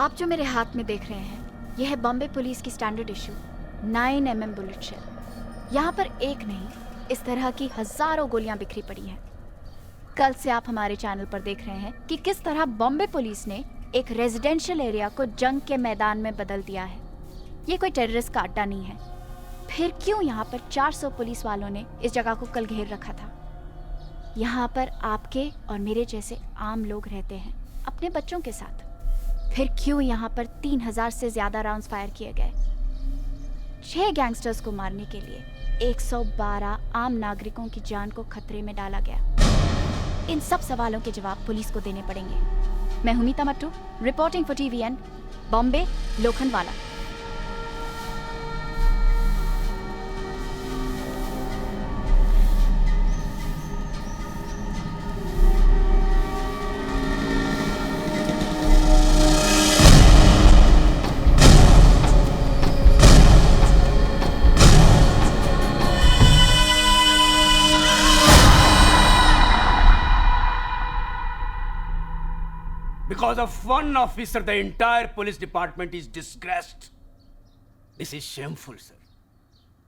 आप जो मेरे हाथ में देख रहे हैं, यह है बॉम्बे पुलिस की standard issue 9mm bullet shell. यहाँ पर एक नहीं, इस तरह की हजारों गोलियां बिखरी पड़ी हैं। कल से आप हमारे चैनल पर देख रहे हैं कि किस तरह बॉम्बे पुलिस ने एक रेजिडेंशियल एरिया को जंग के मैदान में बदल दिया है। ये कोई टेररिस्ट का अड्डा नहीं है। फिर क्यों यहाँ पर 400 पुलिस वालों ने इस जगह को कल घेर रखा था? यहाँ पर आपके और मेरे जैसे आम लोग रहते हैं अपने बच्चों के साथ। फिर क्यों यहाँ पर 3000 से ज्यादा राउंड्स फायर किए गए? 6 गैंगस्टर्स को मारने के लिए 112 आम नागरिकों की जान को खतरे में डाला गया। इन सब सवालों के जवाब पुलिस को देने पड़ेंगे। मैं हूं Meeta Mattoo, reporting for TVN, Bombay, Lokhandwala. Because of one officer, the entire police department is disgraced. This is shameful, sir.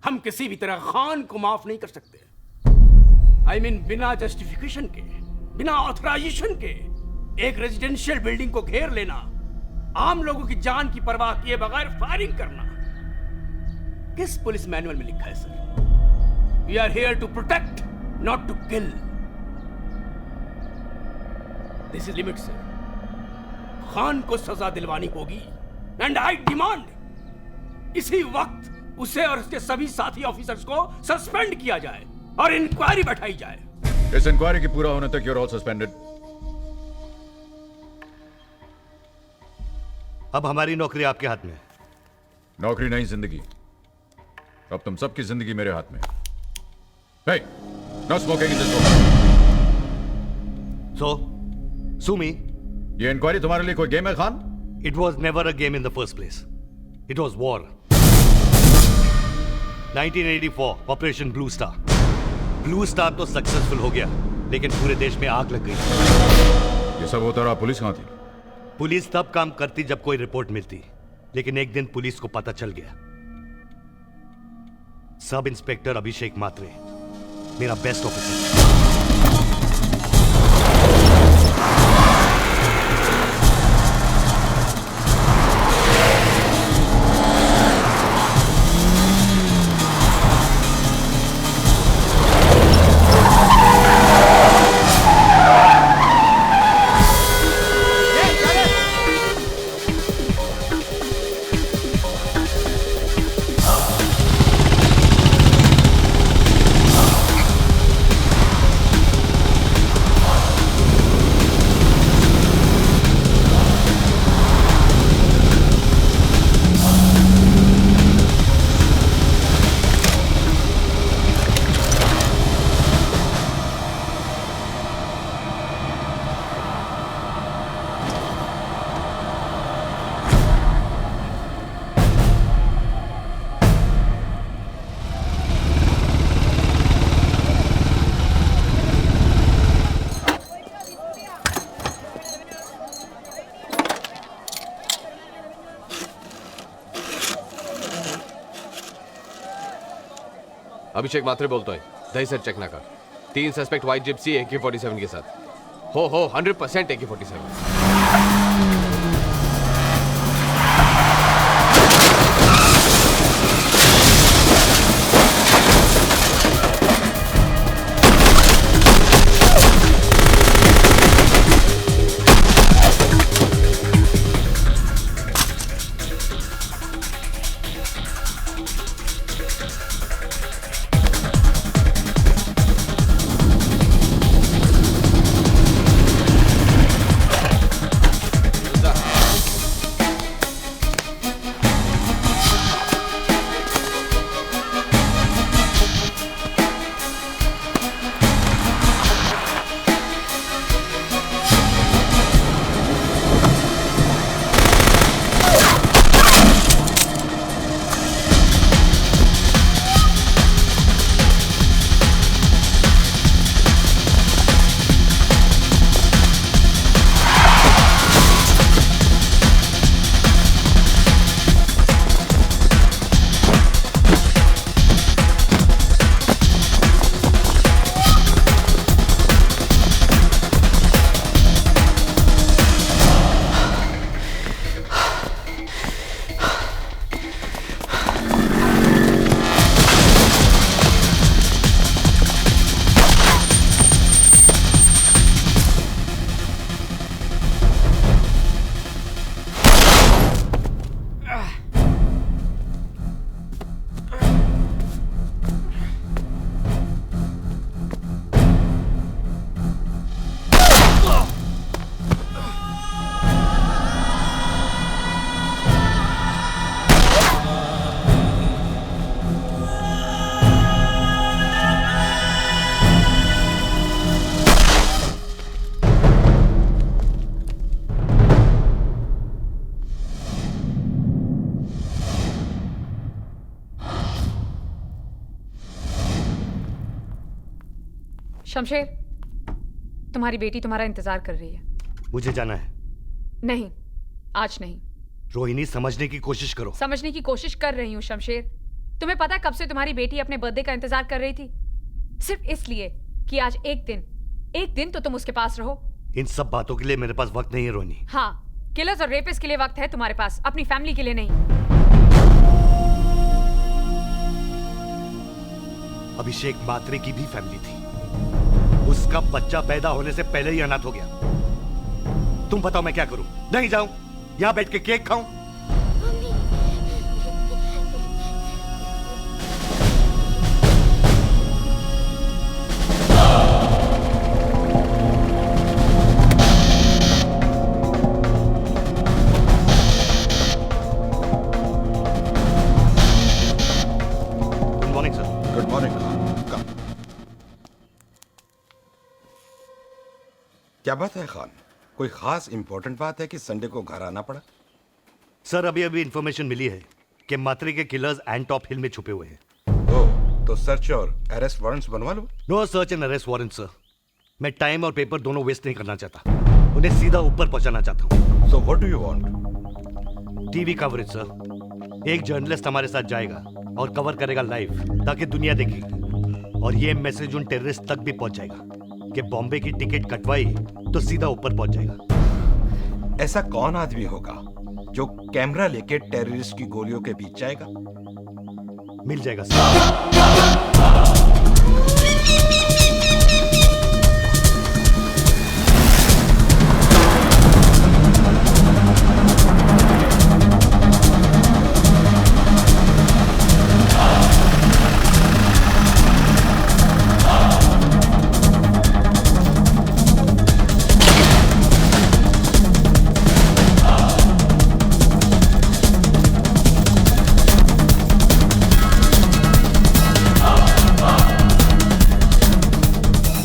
हम किसी भी तरह खान को माफ नहीं कर सकते। I mean, बिना जस्टिफिकेशन के, बिना ऑथराइजेशन के एक रेजिडेंशियल बिल्डिंग को घेर लेना, आम लोगों की जान की परवाह किए बगैर फायरिंग करना, किस पुलिस मैनुअल में लिखा है sir? We are here to protect, not to kill. This is limit, sir. Khan को सजा दिलवानी होगी एंड आई डिमांड इसी वक्त उसे और उसके सभी साथी ऑफिसर्स को सस्पेंड किया जाए और इंक्वायरी बैठाई जाए। इस इंक्वायरी के पूरा होने तक यूर ऑल सस्पेंडेड। अब हमारी नौकरी आपके हाथ में है। नौकरी नहीं, जिंदगी। अब तुम सबकी जिंदगी मेरे हाथ में। Hey, no smoking in this room. So, sue me. ये इंक्वायरी तुम्हारे लिए कोई गेम है Khan? It was never a game in the first place. It was war. 1984, Operation Blue Star. Blue Star तो सक्सेसफुल हो गया, लेकिन पूरे देश में आग लग गई। ये सब होता रहा, पुलिस कहां थी? पुलिस तब काम करती जब कोई रिपोर्ट मिलती, लेकिन एक दिन पुलिस को पता चल गया। सब इंस्पेक्टर अभिषेक मात्रे, मेरा बेस्ट ऑफिसर। अभिषेक मात्रे बोलता है, दही सर चेक ना कर। 3 सस्पेक्ट व्हाइट जिप्सी AK-47 के साथ। हो 100% AK-47। शमशेर, तुम्हारी बेटी तुम्हारा इंतजार कर रही है। मुझे जाना है। नहीं, आज नहीं। रोहिणी, समझने की कोशिश करो। समझने की कोशिश कर रही हूँ शमशेर। तुम्हें पता है कब से तुम्हारी बेटी अपने बर्थडे का इंतजार कर रही थी? सिर्फ इसलिए कि आज एक दिन तो तुम उसके पास रहो। इन सब बातों के लिए मेरे पास वक्त नहीं है रोहिणी। हाँ, किलर्स और रेपिस्ट के लिए वक्त है तुम्हारे पास, अपनी फैमिली के लिए नहीं। अभिषेक मात्रे की भी फैमिली थी। उसका बच्चा पैदा होने से पहले ही अनाथ हो गया। तुम बताओ मैं क्या करूं? नहीं जाऊं? यहां बैठ के केक खाऊं? Good morning sir. Good morning. Come. क्या बात है खान? कोई खास इंपॉर्टेंट बात है कि संडे को घर आना पड़ा? सर, अभी इंफॉर्मेशन मिली है कि मात्रे के किलर्स एंटॉप हिल में छुपे हुए हैं। ओह, तो सर्च और अरेस्ट वारंट्स बनवा लो। No search and arrest warrant sir. मैं टाइम और पेपर दोनों वेस्ट नहीं करना चाहता। उन्हें सीधा ऊपर पहुंचाना चाहता हूं। So what do you want? TV coverage sir. एक जर्नलिस्ट हमारे साथ जाएगा और कवर करेगा लाइव, ताकि दुनिया देखेगी। और ये मैसेज उन टेररिस्ट तक भी पहुंच जाएगा कि बॉम्बे की टिकट कटवाई तो सीधा ऊपर पहुंच जाएगा। ऐसा कौन आदमी होगा जो कैमरा लेके टेररिस्ट की गोलियों के बीच जाएगा? मिल जाएगा सर।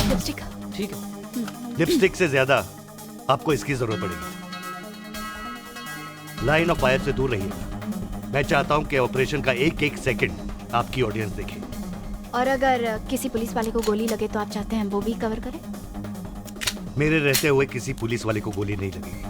लिपस्टिक। ठीक है। लिपस्टिक से ज्यादा आपको इसकी जरूरत पड़ेगी। लाइन ऑफ फायर से दूर रहिएगा। मैं चाहता हूं कि ऑपरेशन का एक एक सेकंड आपकी ऑडियंस देखे। और अगर किसी पुलिस वाले को गोली लगे तो आप चाहते हैं वो भी कवर करें? मेरे रहते हुए किसी पुलिस वाले को गोली नहीं लगेगी।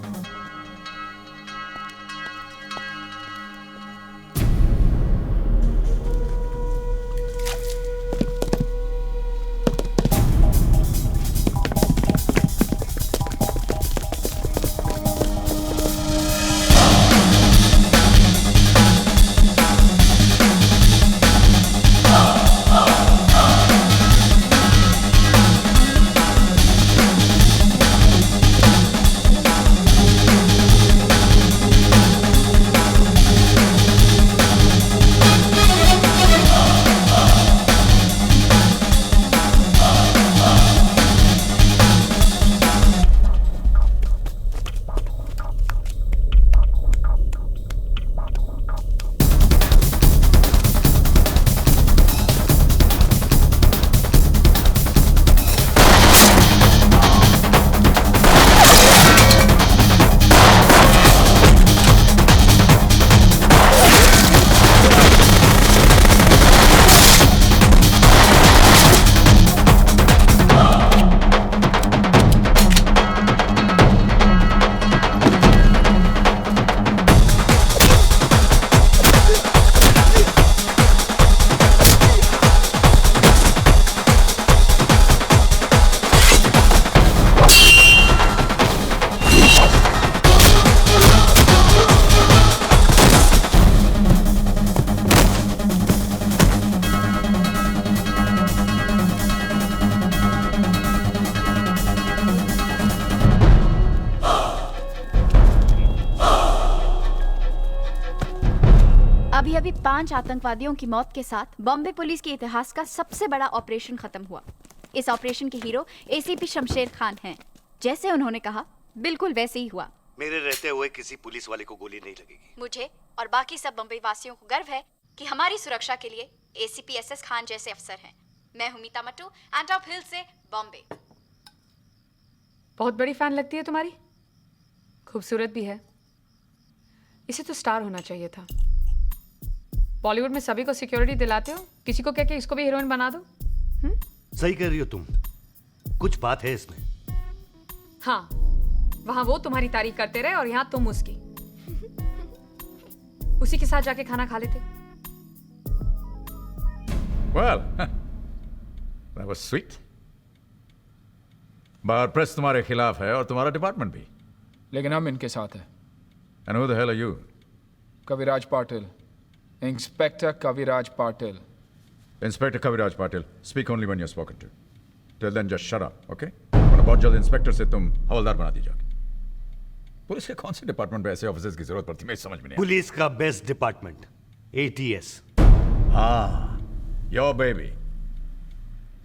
अभी 5 आतंकवादियों की मौत के साथ बॉम्बे पुलिस के इतिहास का सबसे बड़ा ऑपरेशन खत्म हुआ। इस ऑपरेशन के हीरो एसीपी शमशेर खान हैं। जैसे उन्होंने कहा बिल्कुल वैसे ही हुआ। मेरे रहते हुए किसी पुलिस वाले को गोली नहीं लगेगी। मुझे और बाकी सब बम्बई वासियों को गर्व है कि हमारी सुरक्षा के लिए एसीपी एसएस खान जैसे अफसर हैं। मैं हूं मीता मट्टू, एंटॉप हिल से बॉम्बे। बहुत बड़ी फैन लगती है तुम्हारी। खूबसूरत भी है। इसे तो स्टार होना चाहिए था। बॉलीवुड में सभी को सिक्योरिटी दिलाते हो, किसी को कह के इसको भी हीरोइन बना दो। सही कह रही हो तुम। कुछ बात है इसमें। हाँ, वहां वो तुम्हारी तारीफ करते रहे और यहाँ तुम उसकी। उसी के साथ जाके खाना खा लेते। Well, that was sweet. Bar press तुम्हारे खिलाफ है और तुम्हारा डिपार्टमेंट भी। लेकिन हम इनके साथ हैं। And who the hell are you? Kaviraj Patil, inspector Kaviraj Patil. Inspector Kaviraj Patil. Speak only when you're spoken to. Till then, just shut up, okay? वरना बहुत जल्द इंस्पेक्टर से तुम हवलदार बना दी जाओगे। पुलिस के कौन से डिपार्टमेंट में ऐसे ऑफिसर्स की जरूरत पड़ती है, मुझे समझ में नहीं पुलिस का बेस्ट डिपार्टमेंट ATS। हाँ, योर बेबी।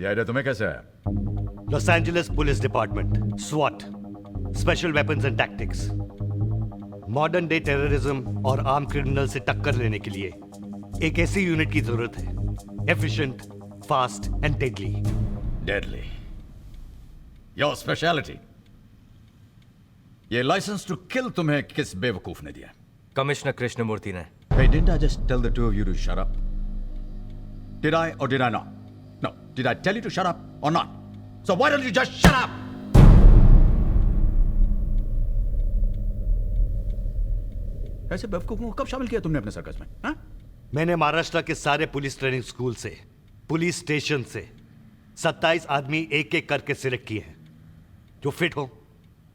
ये आइडिया तुम्हें कैसे आया? Los Angeles police department, SWAT, special weapons and tactics. Modern day terrorism और आर्म क्रिमिनल से टक्कर लेने के लिए एक ऐसी यूनिट की जरूरत है, efficient, fast and deadly. Deadly. Your speciality. ये लाइसेंस टू किल तुम्हें किस बेवकूफ ने दिया? कमिश्नर कृष्णमूर्ति ने। Hey, didn't I just tell the two of you to shut up? Did I or did I not? No. Did I tell you to shut up or not? So why don't you just shut up? ऐसे बेवकूफों को कब शामिल किया तुमने अपने circus में? हाँ? मैंने महाराष्ट्र के सारे पुलिस ट्रेनिंग स्कूल से, पुलिस स्टेशन से 27 आदमी एक एक करके सिलेक्ट किए हैं जो फिट हो,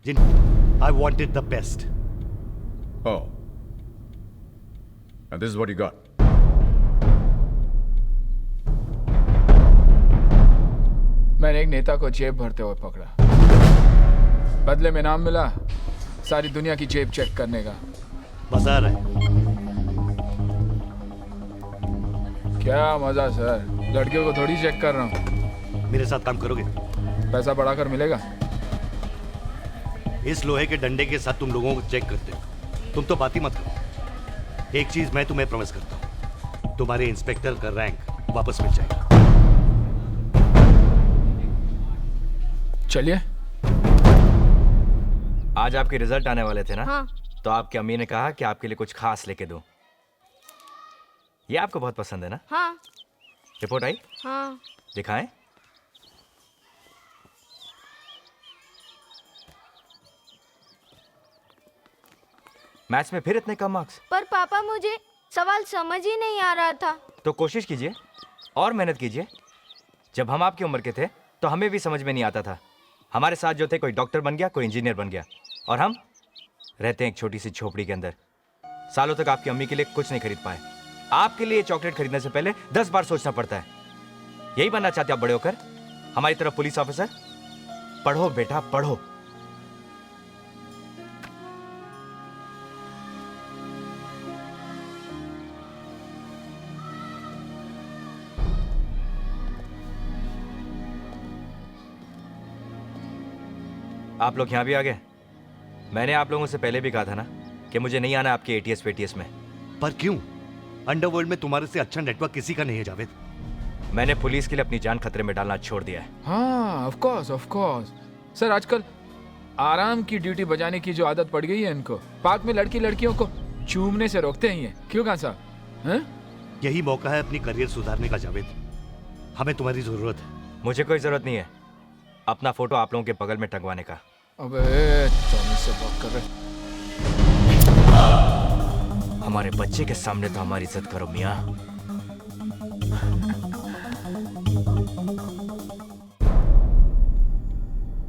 जिन I wanted the best. Oh. And this is what you got. मैंने एक नेता को जेब भरते हुए पकड़ा। बदले में नाम मिला सारी दुनिया की जेब चेक करने का। मजा आ रहा है? क्या मजा सर, लड़कियों को थोड़ी चेक कर रहा हूँ। मेरे साथ काम करोगे? पैसा बढ़ाकर मिलेगा। इस लोहे के डंडे के साथ तुम लोगों को चेक करते हो, तुम तो बात ही मत करो। एक चीज मैं तुम्हें प्रॉमिस करता हूं, तुम्हारे इंस्पेक्टर का रैंक वापस मिल जाएगा। चलिए। आज आपके रिजल्ट आने वाले थे ना? हाँ। तो आपकी अम्मी ने कहा कि आपके लिए कुछ खास लेके दूं। ये आपको बहुत पसंद है ना? हाँ। रिपोर्ट आई? हाँ। दिखाएं। मैथ्स में फिर इतने कम मार्क्स? पर पापा मुझे सवाल समझ ही नहीं आ रहा था। तो कोशिश कीजिए और मेहनत कीजिए। जब हम आपकी उम्र के थे तो हमें भी समझ में नहीं आता था। हमारे साथ जो थे, कोई डॉक्टर बन गया, कोई इंजीनियर बन गया, और हम रहते हैं एक छोटी सी झोपड़ी के अंदर। सालों तक आपकी अम्मी के लिए कुछ नहीं खरीद पाए। आपके लिए चॉकलेट खरीदने से पहले 10 बार सोचना पड़ता है। यही बनना चाहते आप बड़े होकर? हमारी तरफ पुलिस ऑफिसर? पढ़ो बेटा पढ़ो। आप लोग यहाँ भी आ गए। मैंने आप लोगों से पहले भी कहा था ना कि मुझे नहीं आना आपके ATS पेटीएस में। पर क्यों? अंडरवर्ल्ड में तुम्हारे से अच्छा नेटवर्क किसी का नहीं है जावेद। मैंने पुलिस के लिए अपनी जान खतरे में डालना छोड़ दिया है। हाँ, ऑफ कोर्स सर, आजकल आराम की ड्यूटी बजाने की जो आदत पड़ गई है इनको, पार्क में लड़कियों को चूमने से रोकते ही हैं। क्यों कहाँ साहब? यही मौका है अपनी करियर सुधारने का जावेद। हमें तुम्हारी जरूरत है। मुझे कोई जरूरत नहीं है अपना फोटो आप लोगों के बगल में टंगवाने का। अबे टॉमी से बात कर रहे। हमारे बच्चे के सामने तो हमारी इज्जत करो मियाँ।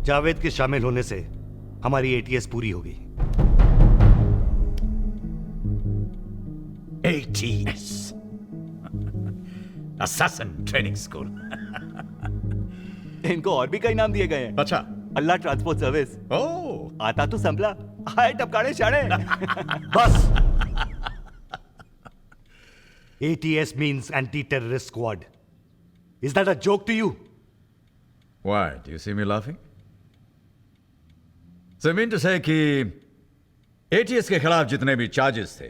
जावेद के शामिल होने से हमारी ATS पूरी होगी। ATS. Assassin Training School. इनको और भी कई नाम दिए गए हैं। अच्छा। अल्लाह ट्रांसपोर्ट सर्विस। ओह। आता तो संभला, हाय टपकाड़े शाड़े। बस। ATS means anti-terrorist squad. Is that a joke to you? Why? Do you see me laughing? So I mean to say कि ATS के खिलाफ जितने भी चार्जेस थे,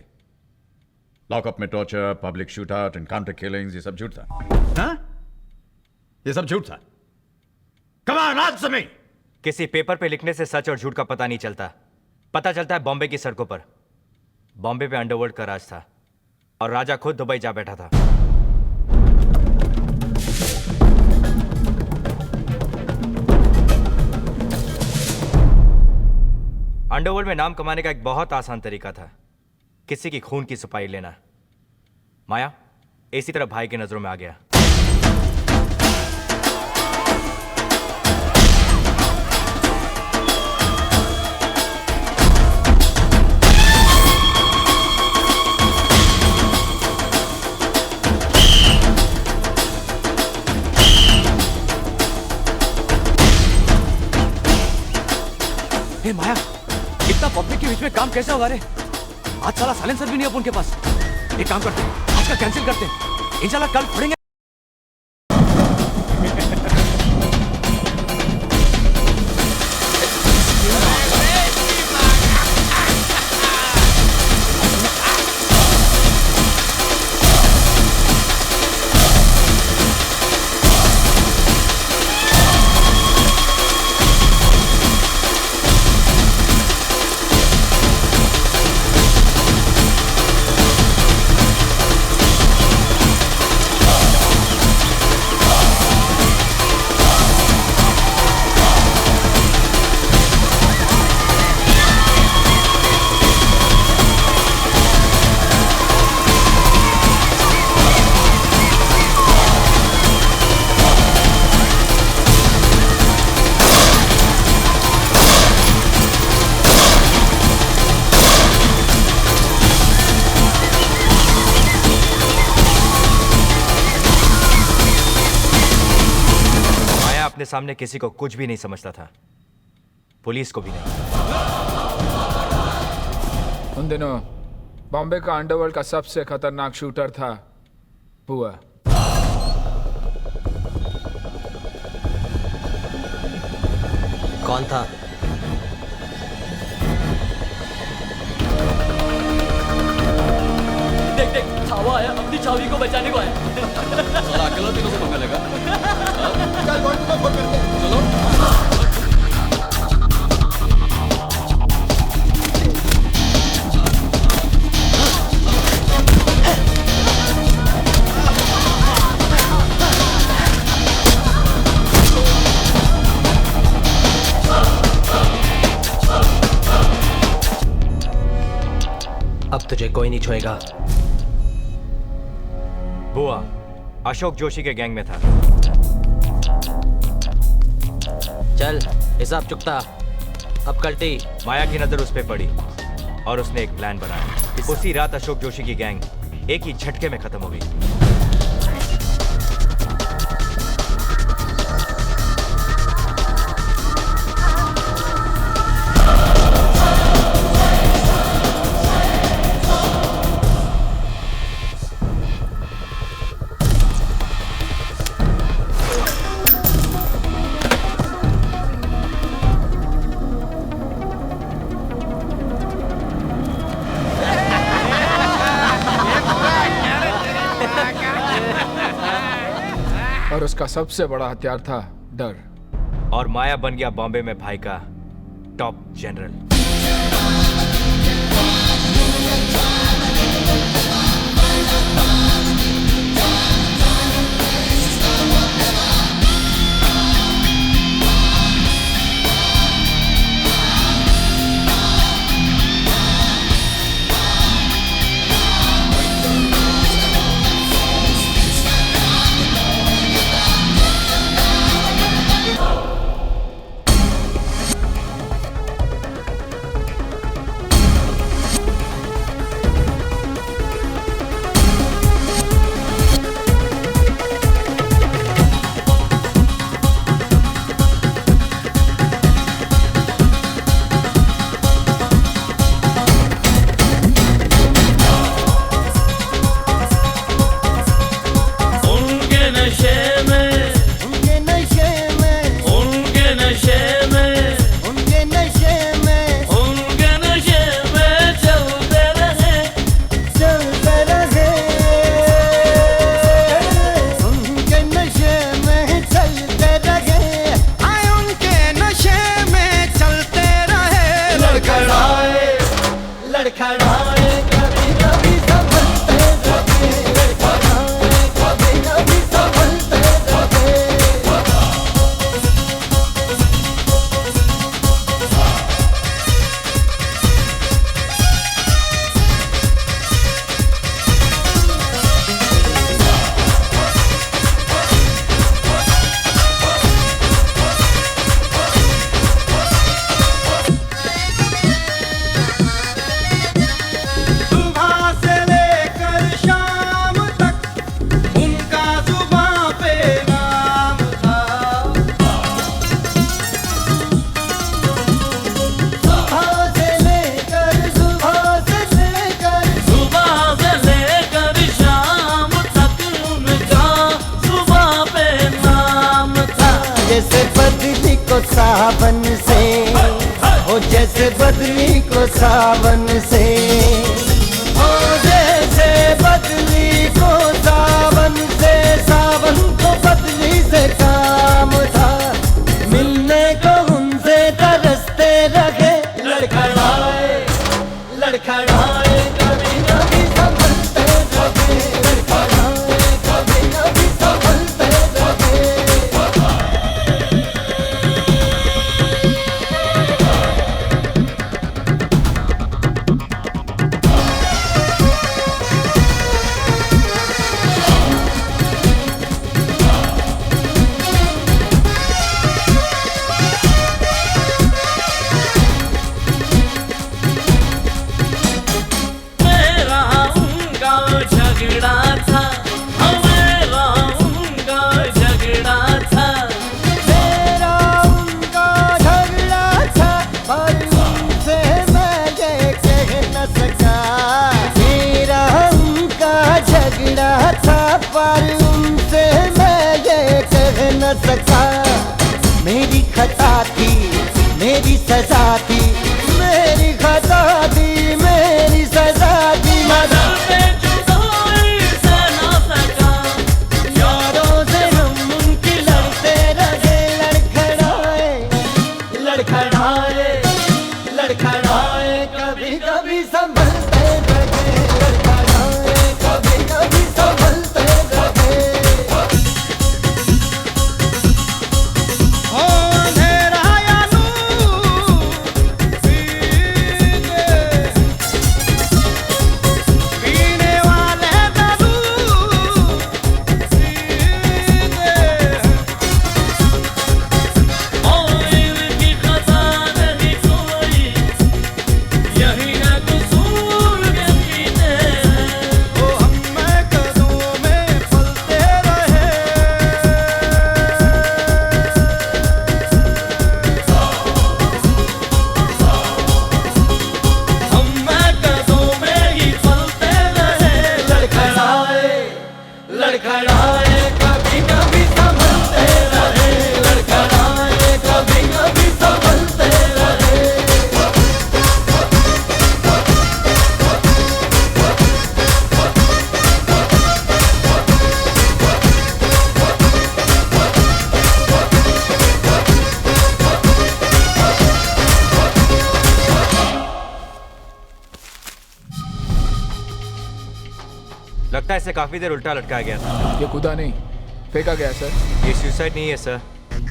लॉकअप में torture, public shoot out, encounter killings, ये सब झूठ था। हाँ? ये सब झूठ था। Come on, answer me! किसी पेपर पे लिखने से सच और झूठ का पता नहीं चलता। पता चलता है बॉम्बे की सड़कों पर। बॉम्बे पे अंडरवर्ल्ड का राज था और राजा खुद दुबई जा बैठा था। अंडरवर्ल्ड में नाम कमाने का एक बहुत आसान तरीका था, किसी की खून की सफाई लेना। माया इसी तरह भाई की नजरों में आ गया। हे माया, इतना पब्लिक के बीच में काम कैसे होगा रे? आज साला साइलेंसर भी नहीं है उनके पास। एक काम करते हैं, आज का कैंसिल करते हैं, इंशाल्लाह कल पढ़ेंगे। अपने सामने किसी को कुछ भी नहीं समझता था, पुलिस को भी नहीं। उन दिनों बॉम्बे का अंडरवर्ल्ड का सबसे खतरनाक शूटर था बुआ। कौन था? देख देख, छावा आया, अपनी छावी को बचाने को आया। साला अकेला तीनों से पंगा लेगा। चल बॉन्ड को फोन करते हैं। चलो। अब तुझे कोई नहीं छोएगा। बुआ अशोक जोशी के गैंग में था। चल हिसाब चुकता। अब कल्टी। माया की नजर उस पे पड़ी और उसने एक प्लान बनाया। उसी रात अशोक जोशी की गैंग एक ही झटके में खत्म हो गई। और उसका सबसे बड़ा हथियार था डर। और माया बन गया बॉम्बे में भाई का टॉप जनरल। बदली को सावन से, ओ जैसे बदली को सावन से, सावन को बदली से काम था, मिलने को उनसे तरसते रहे, लड़खड़ाए लड़खड़ाए कभी कभी संभलते रहे, लड़खड़ाए कभी कभी संभलते रहे। मेरा उनका झगड़ा था, मेरा उनका झगड़ा था, मेरा उनका झगड़ा था, पर उनसे मैं ये कह न सका, मेरा उनका झगड़ा था, पर उनसे मैं ये कह न सका, मेरी खता थी मेरी सजा थी, मेरी खता थी मेरी सजा थी, मदर पे जुदाई से ना सका, यारों से हम उनकी लड़ते रहे, लड़खड़ाए लड़खड़ाए लड़खड़ाए कभी कभी संभलते रहे, लड़खड़ाए कभी कभी संभलते रहे। ओ अंधेरा या नूर पीने वाले जरूर और इनकी खता नहीं कोई, यही है कसूर के पीते हैं। ओ हम कदमों में फलते रहे, हम कदमों में ही फलते रहे, लड़खड़ाए लड़खड़ाए कभी कभी संभलते रहे, लड़खड़ाए कभी कभी संभलते रहे। लगता है इसे काफी देर उल्टा लटकाया गया था। ये कूदा नहीं, फेंका गया सर। ये सुसाइड नहीं है sir.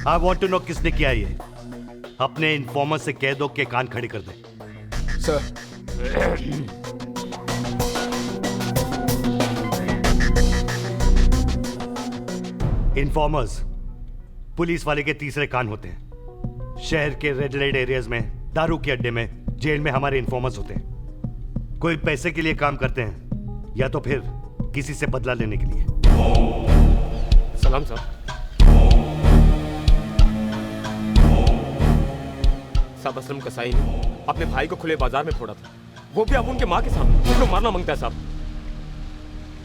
I want to know किसने किया ये। अपने इन्फॉर्मर से कह दो कि कान खड़े कर दे। सर इन्फॉर्मर्स पुलिस वाले के तीसरे कान होते हैं। शहर के रेड लाइट एरियाज में, दारू के अड्डे में, जेल में हमारे इन्फॉर्मर्स होते हैं। कोई पैसे के लिए काम करते हैं या तो फिर किसी से बदला लेने के लिए। सलाम साहब। साहब असलम कसाई ने अपने भाई को खुले बाजार में फोड़ा था, वो भी अब उनके माँ के सामने। उसको मारना मांगता है साहब।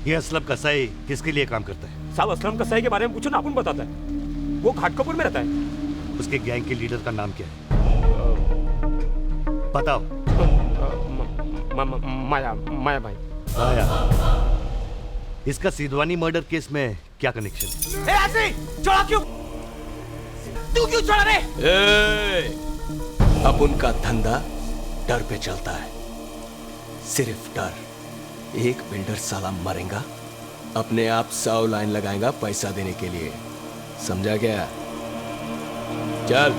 ये असलम कसाई किसके लिए काम करता है? साहब असलम कसाई के बारे में पूछो ना, अपन बताता है। वो घाटकोपुर में रहता है। उसके गैंग के लीडर का नाम क्या है? बताओ। माया माया भाई। माया। इसका सिद्धवानी मर्डर केस में क्या कनेक्शन है? ऐसे छोड़ा क्यों? तू क्यों छोड़ा रे? अब उनका धंधा डर पे चलता है, सिर्फ डर। एक बिल्डर साला मरेगा, अपने आप 100 लाइन लगाएगा पैसा देने के लिए, समझा क्या? चल।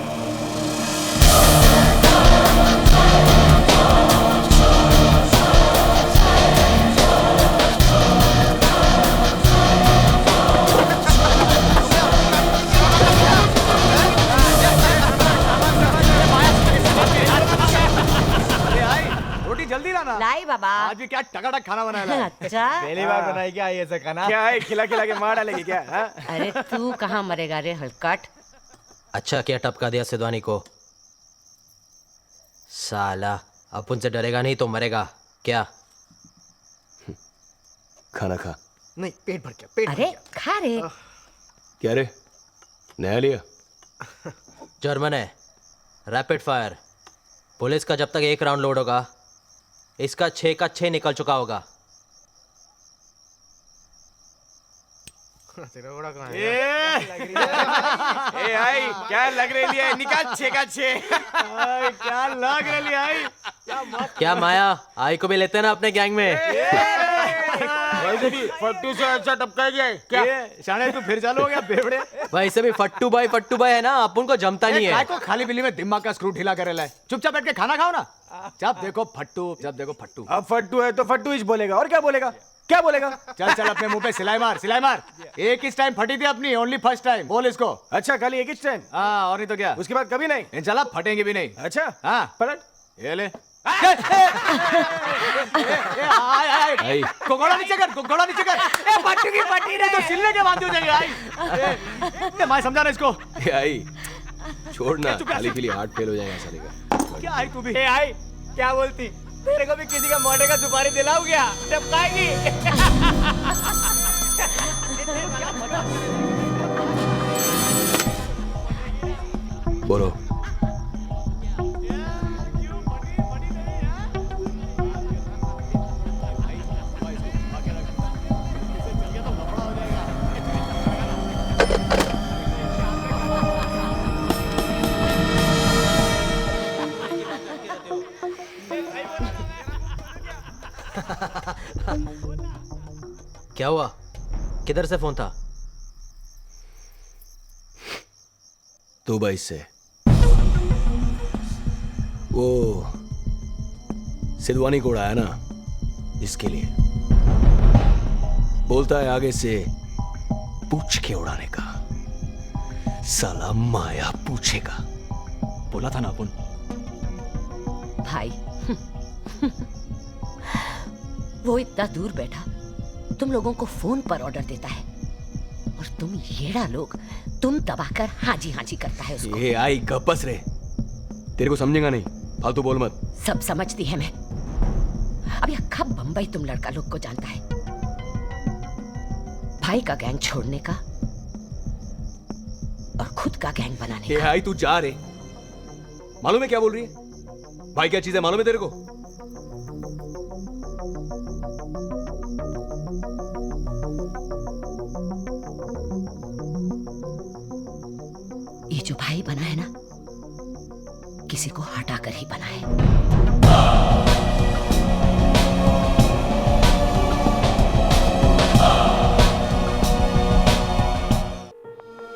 रोटी जल्दी लाना। लाई बाबा। आज भी क्या टकाटक खाना बनाया है? अच्छा पहली बार बनाई क्या ये ऐसा खाना? क्या है, खिला खिला के मार डालेगी क्या? हाँ? अरे तू कहाँ मरेगा रे हलकट। अच्छा क्या टपका दिया सिद्धवानी को? साला अपन से डरेगा नहीं तो मरेगा क्या? खाना खा। नहीं, पेट भर क्या? पेट अरे खा रे। क्या रे, नया लिया? जर्मन है, रैपिड फायर, पुलिस का जब तक 1 राउंड लोड होगा, इसका 6 का 6 निकल चुका होगा। तेरा बड़ा कहाँ है? ए आई क्या लग रही है? निकाल 6 का 6। क्या लग रही है? क्या माया, आई को भी लेते हैं ना अपने गैंग में? वैसे भी फट्टू से अच्छा टपका गया है क्या? शाने तू फिर चालू हो गया बेवड़े। वैसे भी फट्टू भाई है ना, अपन को जमता नहीं है। को खाली बिल्ली में दिमाग का स्क्रू ढीला करे लाए। चुपचाप बैठ के खाना खाओ ना। जब देखो फट्टू। अब फट्टू है तो फट्टू ही बोलेगा, और क्या बोलेगा? चल अपने मुंह पे सिलाई मार। एक इस टाइम फटी थी अपनी, ओनली फर्स्ट टाइम। बोल इसको। अच्छा खाली एक ही टाइम? हाँ, और नहीं तो क्या? उसके बाद कभी नहीं? चला फटेंगे भी नहीं। अच्छा हाँ, पलट ये ले। घोड़ा नीचे कर। फटी नहीं तो सिलने के बांधी हो जाएगी। आई मैं समझा ना इसको। आई छोड़ ना, खाली पीली हार्ट फेल हो जाएगा साले का। क्या आई तू भी? आई क्या बोलती? तेरे को भी किसी का मर्डर का सुपारी दिलाऊं क्या? टपकाएगी। बोलो। क्या हुआ? किधर से फोन था? दुबई से। वो सिद्धवानी को उड़ाया ना, इसके लिए बोलता है आगे से पूछ के उड़ाने का। साला माया पूछेगा। बोला था ना अपन। भाई वो इतना दूर बैठा तुम लोगों को फोन पर ऑर्डर देता है, और तुम येड़ा लोग तुम दबाकर हाजी हाजी करता है उसको। ये आई गप्पस रे, तेरे को समझेगा नहीं, फालतू बोल मत। सब समझती है मैं। अब यह कब बंबई तुम लड़का लोग को जानता है? भाई का गैंग छोड़ने का और खुद का गैंग बनाने का। आई तू जा रे, मालूम है क्या बोल रही है? भाई क्या चीज है मालूम है तेरे को? ये जो भाई बना है ना, किसी को हटाकर ही बना है।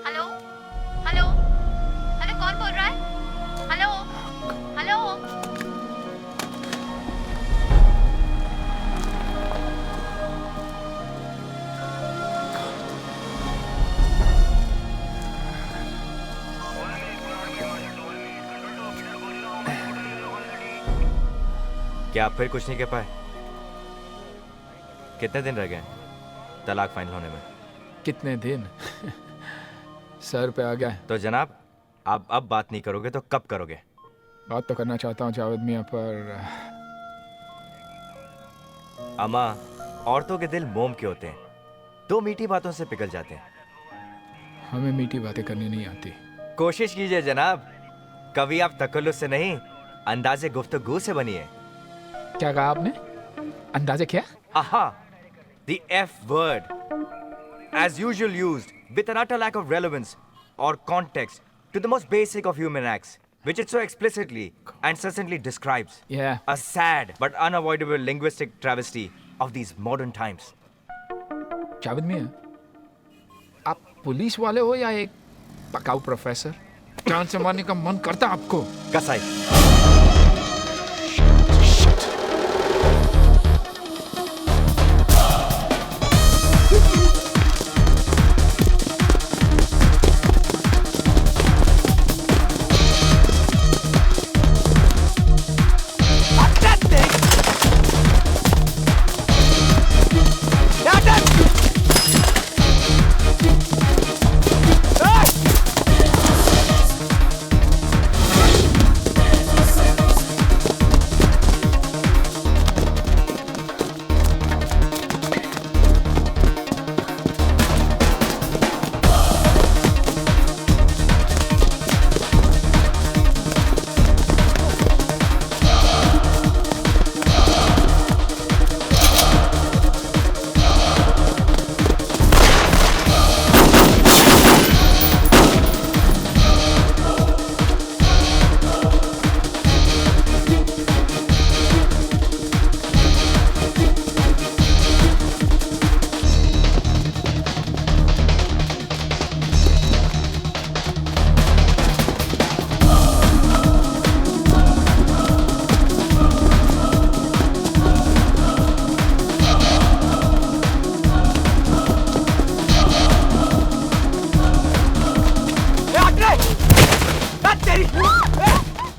हेलो कौन बोल रहा है? हेलो क्या आप फिर कुछ नहीं कह पाए? कितने दिन रह गए तलाक फाइनल होने में? कितने दिन? सर पे आ गया। तो जनाब, आप अब बात नहीं करोगे तो कब करोगे? बात तो करना चाहता हूँ जावेद मियाँ, पर अम्मा, औरतों के दिल मोम के होते हैं, 2 मीठी बातों से पिघल जाते हैं। हमें मीठी बातें करनी नहीं आती। कोशिश कीजिए जनाब, कभी आप तकल्लुफ़ से नहीं, अंदाज़े गुफ्तगू से बनिए। क्या कहा आपने? अंदाजे क्या? Aha! The F word, as usual used with an utter lack of relevance or context to the most basic of human acts, which it so explicitly and succinctly describes. Yeah. A sad but unavoidable linguistic travesty of these modern times. Javed मियाँ, आप police वाले हो या एक पकाऊ professor? जान से मारने का मन करता आपको? कसाई।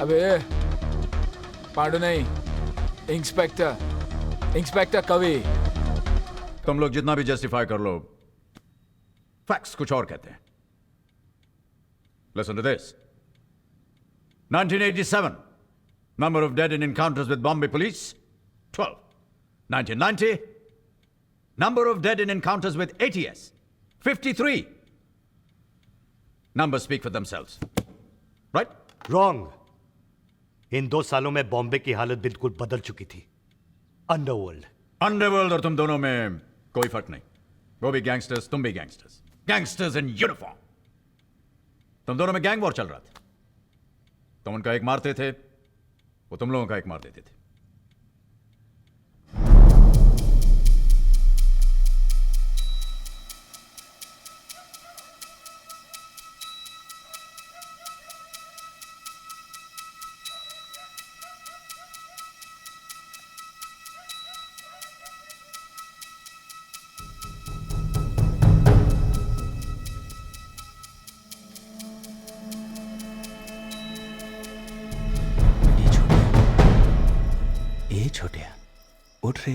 अबे पांडु नहीं, इंस्पेक्टर कवि। तुम लोग जितना भी जस्टिफाई कर लो, फैक्ट्स कुछ और कहते हैं। Listen to this. 1987, number of dead in encounters with Bombay police, 12. 1990, number of dead in encounters with ATS, 53. Numbers speak for themselves. Right? Wrong. इन 2 सालों में बॉम्बे की हालत बिल्कुल बदल चुकी थी। अंडरवर्ल्ड और तुम दोनों में कोई फर्क नहीं। वो भी गैंगस्टर्स, तुम भी गैंगस्टर्स। Gangsters in uniform. तुम दोनों में गैंग वॉर चल रहा था। तुम उनका एक मारते थे, वो तुम लोगों का एक मार देते थे। छोटिया उठ रे,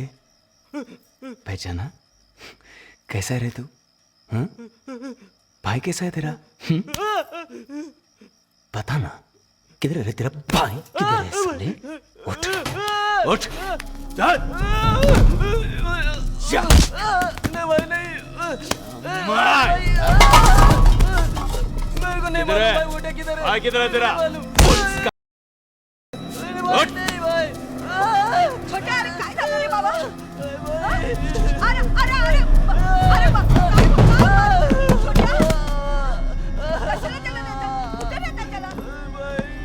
पहचाना? कैसा है रे तू? हाँ? भाई कैसा है तेरा? पता ना किधर है तेरा भाई? किधर है साले? उठ उठ चल चल। नहीं भाई नहीं, मेरे को नहीं मालूम भाई, वो किधर है? किधर है तेरा? उठ छोटा, अरे काय झालं रे बाबा? अरे अरे अरे अरे बाबा, छोटा कशाला त्याला देता? कुठे नेता त्याला?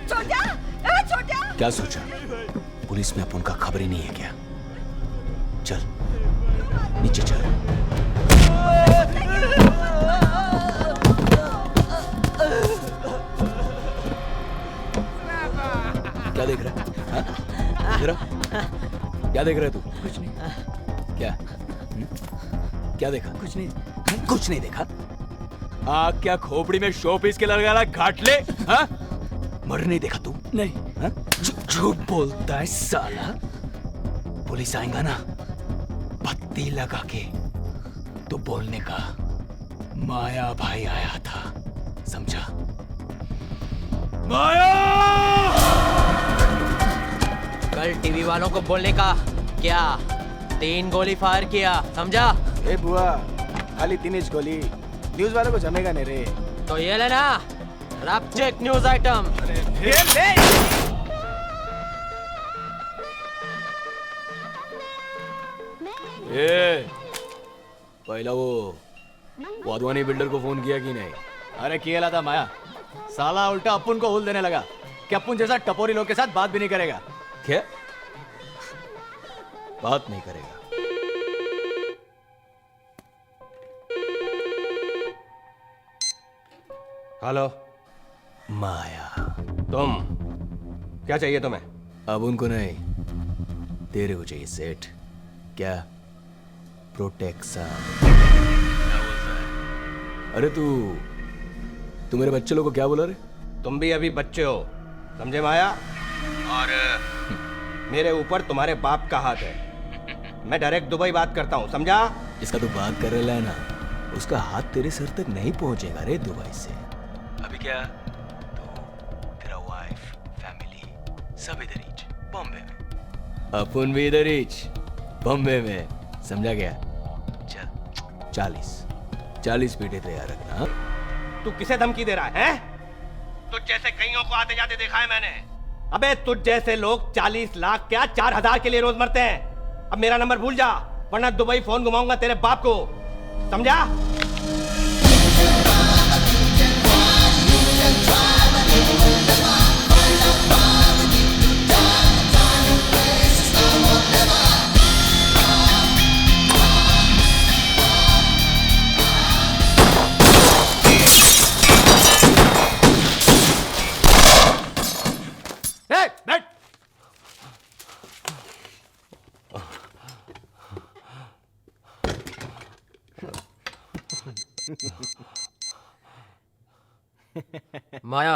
छोटा, ए छोटा, क्या सोचा? पुलिस में अपन का खबर ही नहीं है क्या? चल नीचे चल। क्या देख रहा है? क्या देख रहा है तू? कुछ नहीं। क्या? क्या देखा? कुछ नहीं। कुछ नहीं देखा? आग क्या खोपड़ी में शो पीस के लगा रहा घाट ले? हाँ? मर नहीं देखा तू? नहीं। झूठ बोलता है साला। पुलिस आएगा ना, पत्ती लगा के तो बोलने का माया भाई आया था, समझा? माया! कल टीवी वालों को बोलने का क्या? 3 गोली फायर किया, समझा? ए बुआ, खाली 3 इंच गोली, न्यूज़ वालों को जमेगा नहीं रे। तो ये लेना, रैप चेक न्यूज़ आइटम। ए, पहला वो वाधवानी बिल्डर को फोन किया कि नहीं? अरे किया था माया, साला उल्टा अपुन को हुल देने लगा कि अपुन जैसा टपोरी लोग के साथ बात भी नहीं करेगा। क्या बात नहीं करेगा? हेलो माया, तुम क्या चाहिए तुम्हें? अब उनको नहीं, तेरे को चाहिए सेठ। क्या? प्रोटेक्शन। अरे तू मेरे बच्चे लोग को क्या बोला रे? तुम भी अभी बच्चे हो, समझे माया? और मेरे ऊपर तुम्हारे बाप का हाथ है। मैं डायरेक्ट दुबई बात करता हूँ, समझा? जिसका तू बात कर रहा है ना, उसका हाथ तेरे सर तक नहीं पहुंचेगा रे दुबई से। अभी क्या तू, तेरा वाइफ, फैमिली सब इधर ही, बॉम्बे में। अपन भी इधर ही, बॉम्बे में, समझा गया? चल 40 पीटे तैयार रखना। तू किसे धमकी दे रहा है? तुझ जैसे कईयों को आते जाते देखा है मैंने। अबे तुझ जैसे लोग 40 लाख क्या 4000 के लिए रोज मरते हैं। अब मेरा नंबर भूल जा, वरना दुबई फोन घुमाऊंगा तेरे बाप को, समझा? बैठ। माया,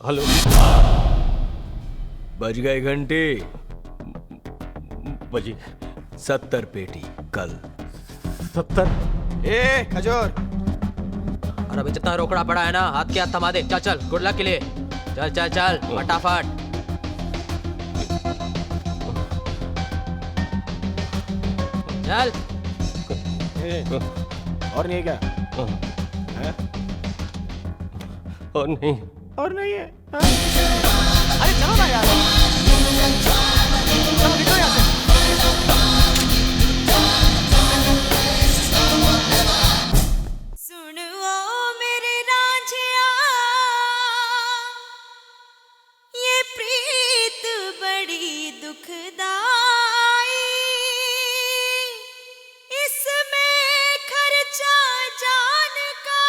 हेलो। बज गए घंटे। बजी 70 पेटी कल। 70? ए खजूर, और अभी जितना रोकड़ा पड़ा है ना, हाथ के हाथ थमा दे। चल चल, गुड लक के लिए। चल चल चल फटाफट। चल। और नहीं है क्या? हैं? और नहीं। और नहीं है? अरे चलो ना यार, चलो निकलो यहाँ से। सुनो मेरे रांझिया, ये प्रीत बड़ी दुखदाई, इसमें खर्चा जान का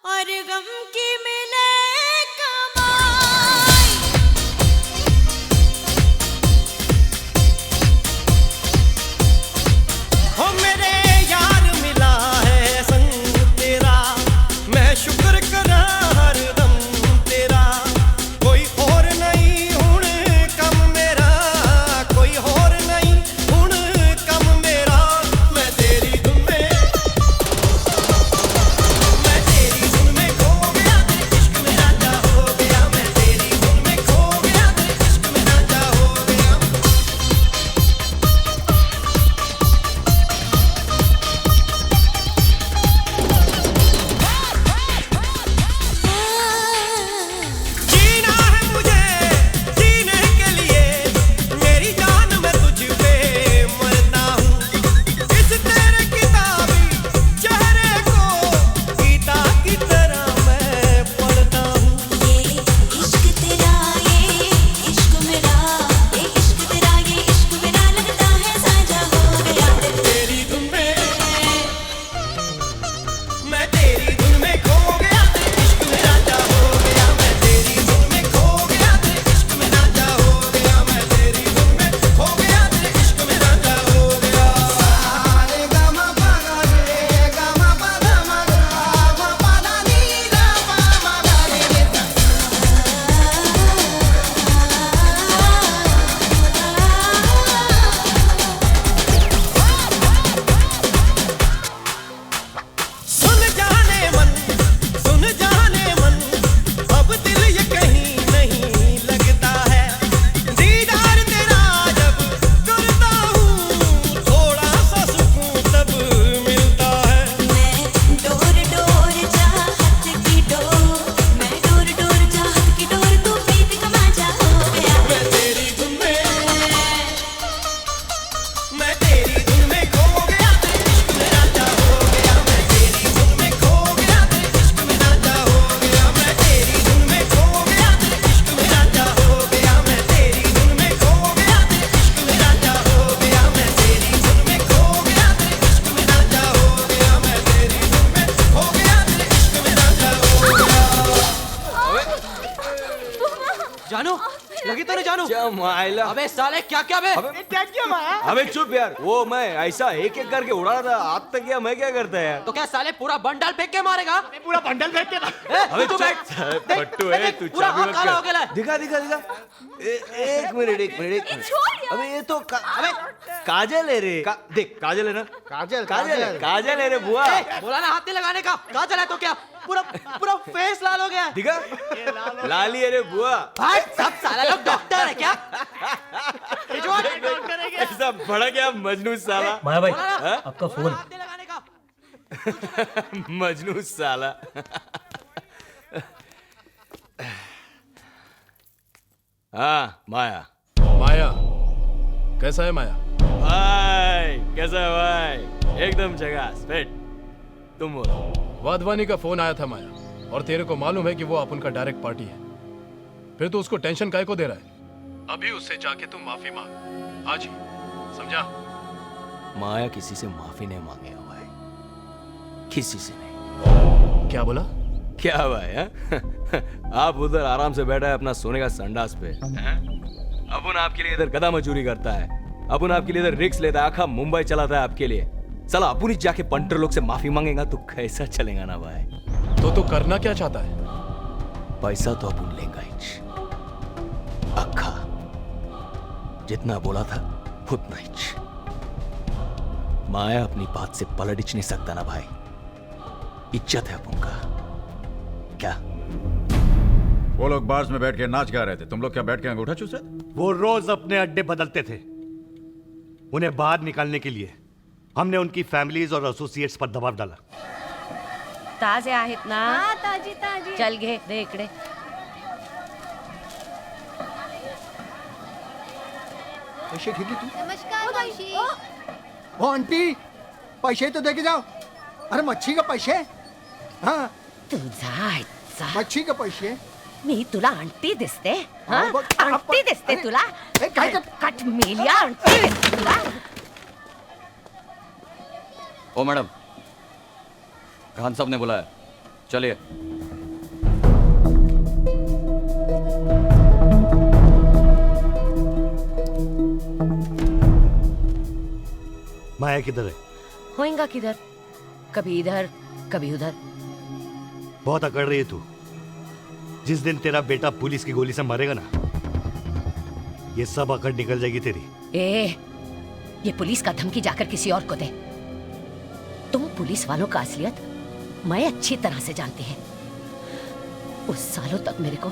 और गम की मिले कमाई। हो मेरे यार मिला है संग तेरा, मैं शुक्र करा हरदम तेरा। कोई और नहीं हुण कम मेरा, कोई और नहीं हुण कम मेरा। मैं तेरी धुन में, मैं तेरी धुन में खो गया, तेरे इश्क में राजा हो गया। मैं तेरी धुन में खो गया, तेरे इश्क में राजा हो गया। जीना है मुझे जीने के लिए, मेरी जान मैं तुझ पे मरता हूँ। इस तेरे किताबी चेहरे को गीता की तरह मैं पढ़ता हूँ। ये इश्क तेरा, ये इश्क मेरा, ये इश्क तेरा, ये इश्क मेरा लगता है साझा हो गया। तेरी धुन में, मैं तेरी धुन में खो गया, तेरे इश्क में राजा हो गया। मैं तेरी धुन में खो गया, तेरे इश्क में राजा हो गया। मैं तेरी धुन में खो गया, तेरे इश्क में राजा हो गया। सारे गा मा पा गा रे गा मा पा धा मा गा मा पा धा नी धा पा मा गा रे रे सा। सुन जाने मन, सुन जाने मन, अब दिल ये कहीं नहीं लगता है। दीदार तेरा जब करता हूँ, थोड़ा सा सुकून तब मिलता है। मैं डोर डोर चाहत की डोर, मैं डोर डोर चाहत की डोर, तू प्रीत का मांझा हो गया। मैं तेरी धुन में, मैं तेरी धुन में खो गया, तेरे इश्क में राजा हो गया। मैं तेरी धुन में खो गया, तेरे इश्क में राजा हो गया। मैं तेरी धुन में खो गया, तेरे इश्क में राजा हो गया। मैं तेरी धुन में खो गया, तेरे इश्क में राजा हो गया। मैं तेरी धुन में खो गया, तेरे इश्क में राजा हो गया। मैं तेरी धुन में खो गया, तेरे इश्क में राजा हो गया। जानू, लगी तो नहीं जानू? माइला। अबे साले क्या क्या बे? क्या किया माया? अबे चुप यार, वो मैं ऐसा एक एक करके उड़ा रहा था, आज तक किया मैं क्या करता है यार। तो क्या साले पूरा बंडल फेंक के मारेगा? पूरा बंडल फेंक के अबे तू बैठ। देख, पट्टू है देख, तू, पूरा चाबी हाथ मत काला कर। हो गया है। दिखा दिखा दिखा। एक मिनट एक मिनट एक मिनट। अबे ये तो अबे काजल है रे। देख काजल है ना, काजल काजल है रे बुआ। बोला ना हाथ नहीं लगाने का। कहाँ चला तो क्या? पूरा पूरा फेस लाल हो गया। दिखा लाली है रे बुआ। भाई सब साला लोग डॉक्टर है क्या? ऐसा बड़ा क्या मजनू साला। माया भाई, हाँ? आपका फोन। हाथ नहीं लगाने का। मजनू साला। हाँ माया। माया कैसा है माया? भाई कैसा है भाई? एकदम झकास फिट। तुम बोलो। वाधवानी का फोन आया था माया, और तेरे को मालूम है कि वो अपन का डायरेक्ट पार्टी है। फिर तो उसको टेंशन काहे को दे रहा है? अभी उससे जाके तुम माफी मांग आज ही, समझा? माया किसी से माफी नहीं मांगेगा भाई, किसी से नहीं। क्या बोला? क्या भाई है? आप उधर आराम से बैठा है अपना सोने का संडास पे, अपन आपके लिए इधर गधा मजूरी करता है, अपन आपके लिए इधर रिक्स लेता है, आखा मुंबई चलाता है आपके लिए। साला अपन ही जाके पंटर लोग से माफी मांगेगा तो कैसा चलेगा ना भाई? तो तू करना क्या चाहता है? पैसा तो अपन लेंगे ही। अक्खा जितना बोला था उतना ही। माया अपनी बात से पलट नहीं सकता ना भाई। इज्जत है अपन का। क्या वो लोग बार्स में बैठ के नाच गा रहे थे, तुम लोग क्या बैठ के अंगूठा चूस रहे थे? वो रोज अपने अड्डे बदलते थे। उन्हें बाहर निकालने के लिए हमने उनकी फैमिलीज और एसोसिएट्स पर दबाव डाला। ताजे आहेत ना? हाँ ताजी ताजी। चल घे दे इकडे। पैसे ठेकी तू? नमस्कार मावशी। ओ आंटी, पैसे तो देके जाओ। अरे मच्छी का पैसे? हाँ तुझा मच्छी का पैसे? मी तुला आंटी दिसते? हाँ? हाँ, बघ, आंटी दिसते अरे, तुला? काय कट मेलिया आंटी दिसते तुला? ओ मैडम, खान साहब ने बुलाया, चलिए। माया किधर है? होएगा किधर? कभी इधर कभी उधर। बहुत अकड़ रही है तू। जिस दिन तेरा बेटा पुलिस की गोली से मरेगा ना, ये सब अकड़ निकल जाएगी तेरी। ये पुलिस का धमकी जाकर किसी और को दे। तुम पुलिस वालों का असलियत मैं अच्छी तरह से जानती है। उस सालों तक मेरे को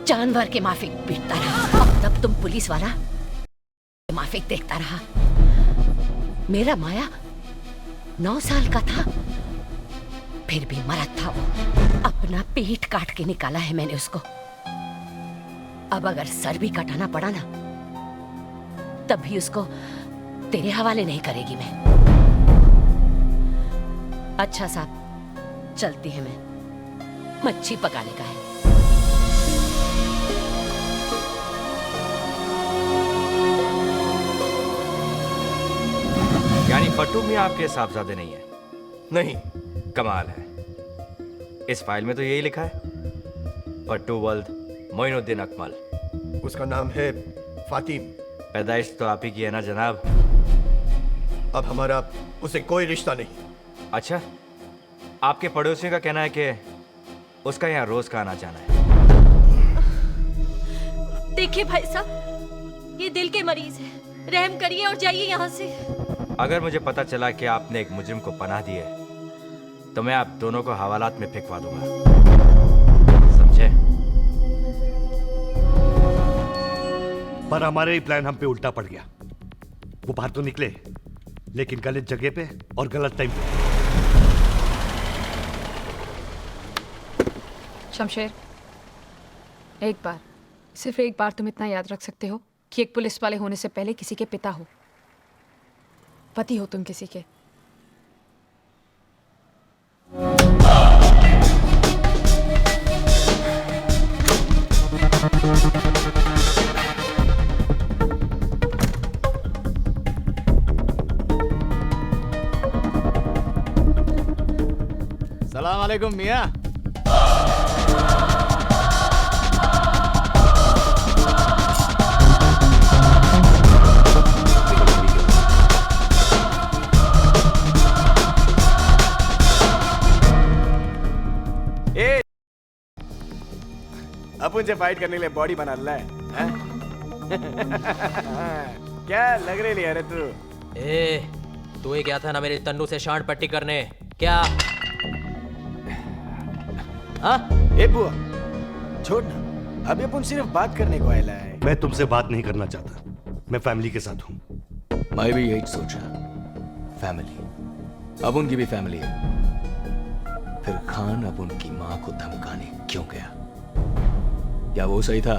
जानवर के माफिक पीटता रहा, और तब तुम पुलिस वाला माफिक देखता रहा। मेरा माया 9 साल का था, फिर भी मरद था वो। अपना पीठ काट के निकाला है मैंने उसको। अब अगर सर भी कटाना पड़ा ना, तब भी उसको तेरे हवाले नहीं करेगी मैं। अच्छा साहब, चलती है मैं। मच्छी पकाने का है। यानी फट्टू मियां आपके साहबजादे नहीं है? नहीं। कमाल है। इस फाइल में तो यही लिखा है, फट्टू वल्द मोइनुद्दीन अकमल। उसका नाम है फातिम। पैदाइश तो आप ही की है ना जनाब? अब हमारा उसे कोई रिश्ता नहीं। अच्छा, आपके पड़ोसियों का कहना है कि उसका यहाँ रोज का आना जाना है। देखिए भाई साहब, ये दिल के मरीज है, रहम करिए और जाइए यहाँ से। अगर मुझे पता चला कि आपने एक मुजरिम को पनाह दी है, तो मैं आप दोनों को हवालात में फेंकवा दूंगा, समझे? पर हमारे ही प्लान हम पे उल्टा पड़ गया। वो बाहर तो निकले, लेकिन गलत जगह पे और गलत टाइम पे। शमशेर, एक बार, सिर्फ एक बार तुम इतना याद रख सकते हो कि एक पुलिस वाले होने से पहले किसी के पिता हो, पति हो तुम किसी के। सलाम अलैकुम मियाँ। अपन से फाइट करने के लिए बॉडी बना ला है? क्या लग रही है रे तू? तू ही गया था ना मेरे तन्नू से शांड पट्टी करने, क्या? ए बुआ, छोड़ ना, अभी अपन सिर्फ बात करने को आया है। मैं तुमसे बात नहीं करना चाहता, मैं फैमिली के साथ हूँ। मैं भी यही सोचा, फैमिली। अब उनकी भी फैमिली है। फिर खान अब उनकी माँ को धमकाने क्यों गया? क्या वो सही था?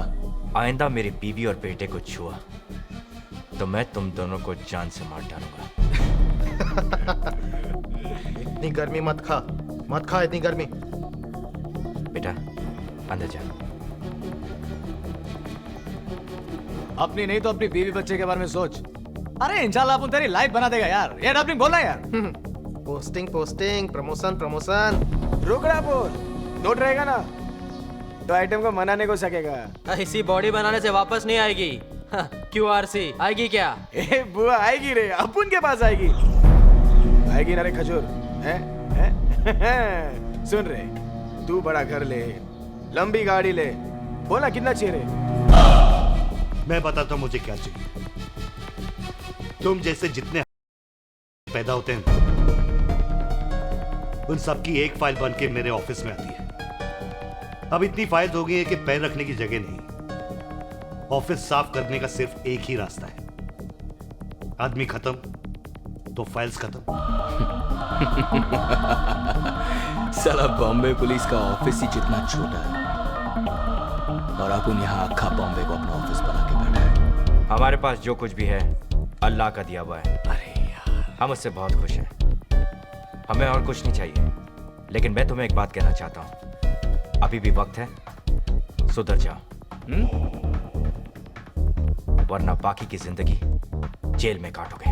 आइंदा मेरी बीवी और बेटे को छुआ तो मैं तुम दोनों को जान से मार डालूंगा। इतनी गर्मी मत खा, मत खा इतनी गर्मी। बेटा अंदर जा। अपनी नहीं तो अपनी बीवी बच्चे के बारे में सोच। अरे इंशाल्लाह अपन तेरी लाइफ बना देगा यार। ये डबलिंग बोलना यार। Posting posting, promotion promotion. रुक रहा बोल, नोट रहेगा ना तो आइटम को मनाने को सकेगा। इसी बॉडी बनाने से वापस नहीं आएगी। QRC आएगी क्या? ए बुआ आएगी रे, अपन के पास आएगी। आएगी ना रे खजूर, हैं? सुन रे, तू बड़ा घर ले, लंबी गाड़ी ले, बोला कितना चाहिए रे? मैं बताता हूं मुझे क्या चाहिए। तुम जैसे जितने पैदा होते हैं उन सबकी एक फाइल बन के मेरे ऑफिस में आती है। अब इतनी फाइल्स हो गई है कि पैर रखने की जगह नहीं। ऑफिस साफ करने का सिर्फ एक ही रास्ता है, आदमी खत्म तो फाइल्स खत्म। साला बॉम्बे पुलिस का ऑफिस ही जितना छोटा है और अपन यहाँ अक्खा बॉम्बे को अपना ऑफिस बना के बैठा है। हमारे पास जो कुछ भी है अल्लाह का दिया हुआ है। अरे यार, हम उससे बहुत खुश हैं। हमें और कुछ नहीं चाहिए। लेकिन मैं तुम्हें एक बात कहना चाहता हूँ, अभी भी वक्त है, सुधर जाओ, वरना बाकी की जिंदगी जेल में काटोगे।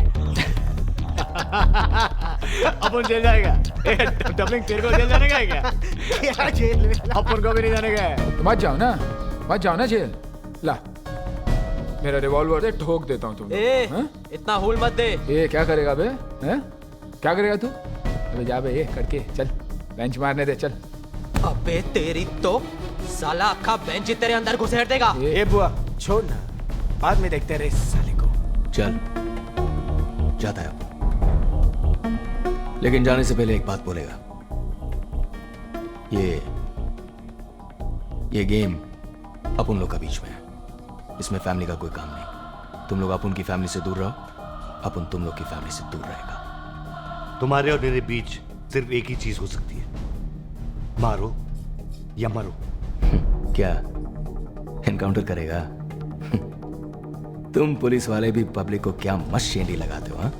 अपन जेल जाएगा? डबलिंग तेरे को जेल जाने का है क्या? क्या जेल में? अपन को भी नहीं जाने का है। तो मत जाओ ना जेल। ला मेरा रिवॉल्वर दे, ठोक देता हूँ तुम्हें। इतना हुल मत दे। ए क्या करेगा बे? हैं? क्या करेगा तू? अबे जा बे, ये करके चल, बेंच मारने दे, चल। अबे तेरी तो साला अक्खा बेंच तेरे अंदर घुसेड़ देगा। ए बुआ छोड़ ना, बाद में देखते रहे इस साले को। चल जाता है अब, लेकिन जाने से पहले एक बात बोलेगा। ये गेम अपन लोग का बीच में है, इसमें फैमिली का कोई काम नहीं। तुम लोग अपन की फैमिली से दूर रहो, अपन तुम लोग की फैमिली से दूर रहेगा। तुम्हारे और मेरे बीच सिर्फ एक ही चीज हो सकती है, मारो या मरो। क्या एनकाउंटर करेगा? तुम पुलिस वाले भी पब्लिक को क्या मस्त शेंडी लगाते हो? हाँ,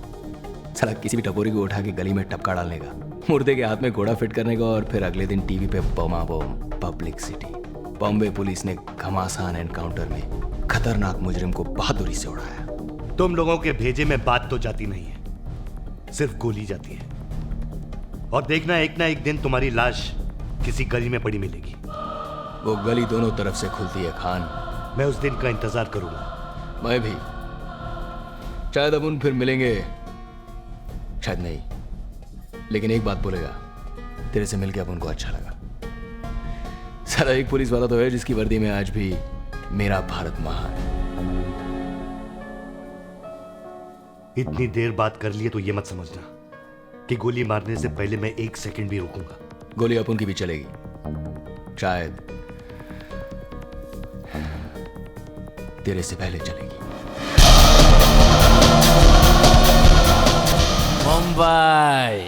साला किसी भी टपोरी को उठा के गली में टपका डालने का, मुर्दे के हाथ में घोड़ा फिट करने का, और फिर अगले दिन टीवी पे बमा बम पब्लिसिटी। बॉम्बे पुलिस ने घमासान एनकाउंटर में खतरनाक मुजरिम को बहादुरी से उड़ाया। तुम लोगों के भेजे में बात तो जाती नहीं है, सिर्फ गोली जाती है। और देखना एक ना एक दिन तुम्हारी लाश किसी गली में पड़ी मिलेगी। वो गली दोनों तरफ से खुलती है खान। मैं उस दिन का इंतजार करूंगा। मैं भी। शायद अब उन फिर मिलेंगे, शायद नहीं, लेकिन एक बात बोलेगा, तेरे से मिलकर अब उनको अच्छा लगा। साला एक पुलिस वाला तो है जिसकी वर्दी में आज भी मेरा भारत महान है। इतनी देर बात कर लिए तो ये मत समझना कि गोली मारने से पहले मैं एक सेकंड भी रुकूंगा। गोली अपन की भी चलेगी, शायद तेरे से पहले चलेगी। Mumbai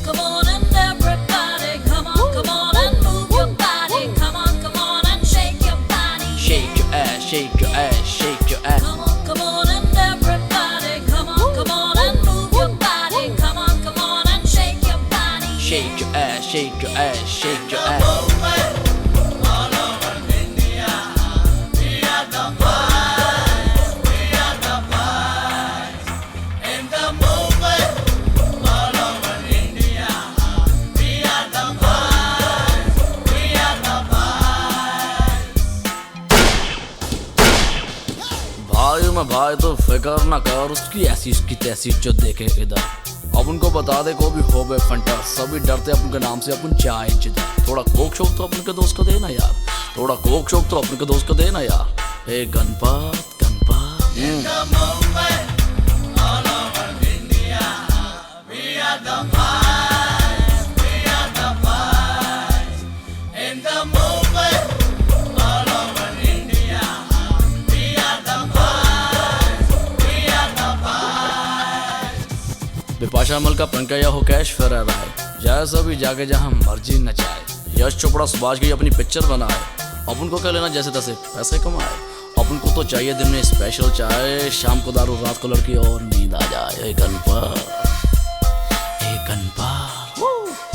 Come on and everybody, come on and move your body. Come on and shake your body. shake your ass, shake your ass, shake your ass. Come on and everybody, come on and move your body. Come on and shake your body. Shake your ass, shake your ass, shake your ass. भाई मैं भाई तो फिकर ना कर, उसकी ऐसी उसकी तैसी जो देखे इधर। अब उनको बता दे को भी हो बे फंटा, सभी डरते अपन के नाम से, अपन चाहे जिधर। थोड़ा कोक शौक तो अपन के दोस्त को देना यार, थोड़ा कोक शौक तो अपन के दोस्त को देना यार। हे गणपत बिपाशा मल का पंकया हो कैश फेरा रहा है, जैसा भी जाके जहाँ मर्जी नचाए। यश चोपड़ा सुभाष की अपनी पिक्चर बनाए, अपन को क्या लेना जैसे तैसे पैसे कमाए। अपन को तो चाहिए दिन में स्पेशल चाय, शाम को दारू, रात को लड़की और नींद आ जाए। हे गणपत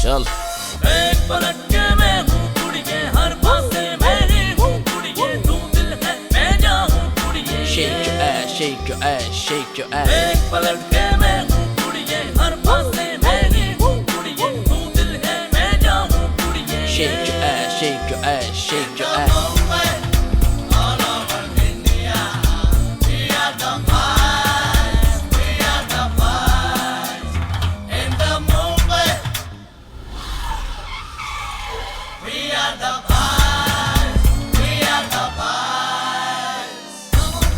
चल। एक पलट के मैं हूँ कुड़िए, हर पासे मेरी हूँ कुड़िए, तू दिल है मैं जाऊँ shake your ass. एक पलट के मैं हूँ कुड़िये, हर पासे मैंने हूँ कुड़िये, तू दिल है मैं जाऊँ कुड़िये. Shake your ass, shake your ass, shake your ass. All over India, we are the boys, we are the boys. In the Mumbai, we are the boys, we are the boys.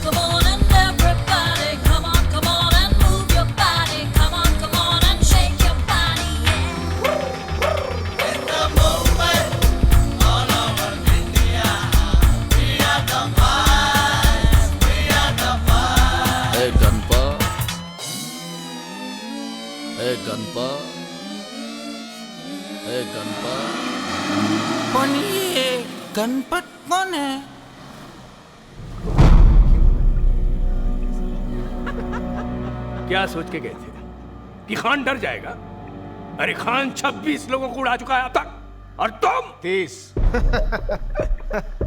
Come on and everybody, come on and move your body. Come on and shake your body, yeah. In the Mumbai, all over India, we are the boys, we are the boys. Hey Ganpa, hey Ganpa, hey Ganpa. कौन ये गणपत कौन है? क्या सोच के गए थे कि खान डर जाएगा? अरे खान 26 लोगों को उड़ा चुका है अब तक, और तुम 30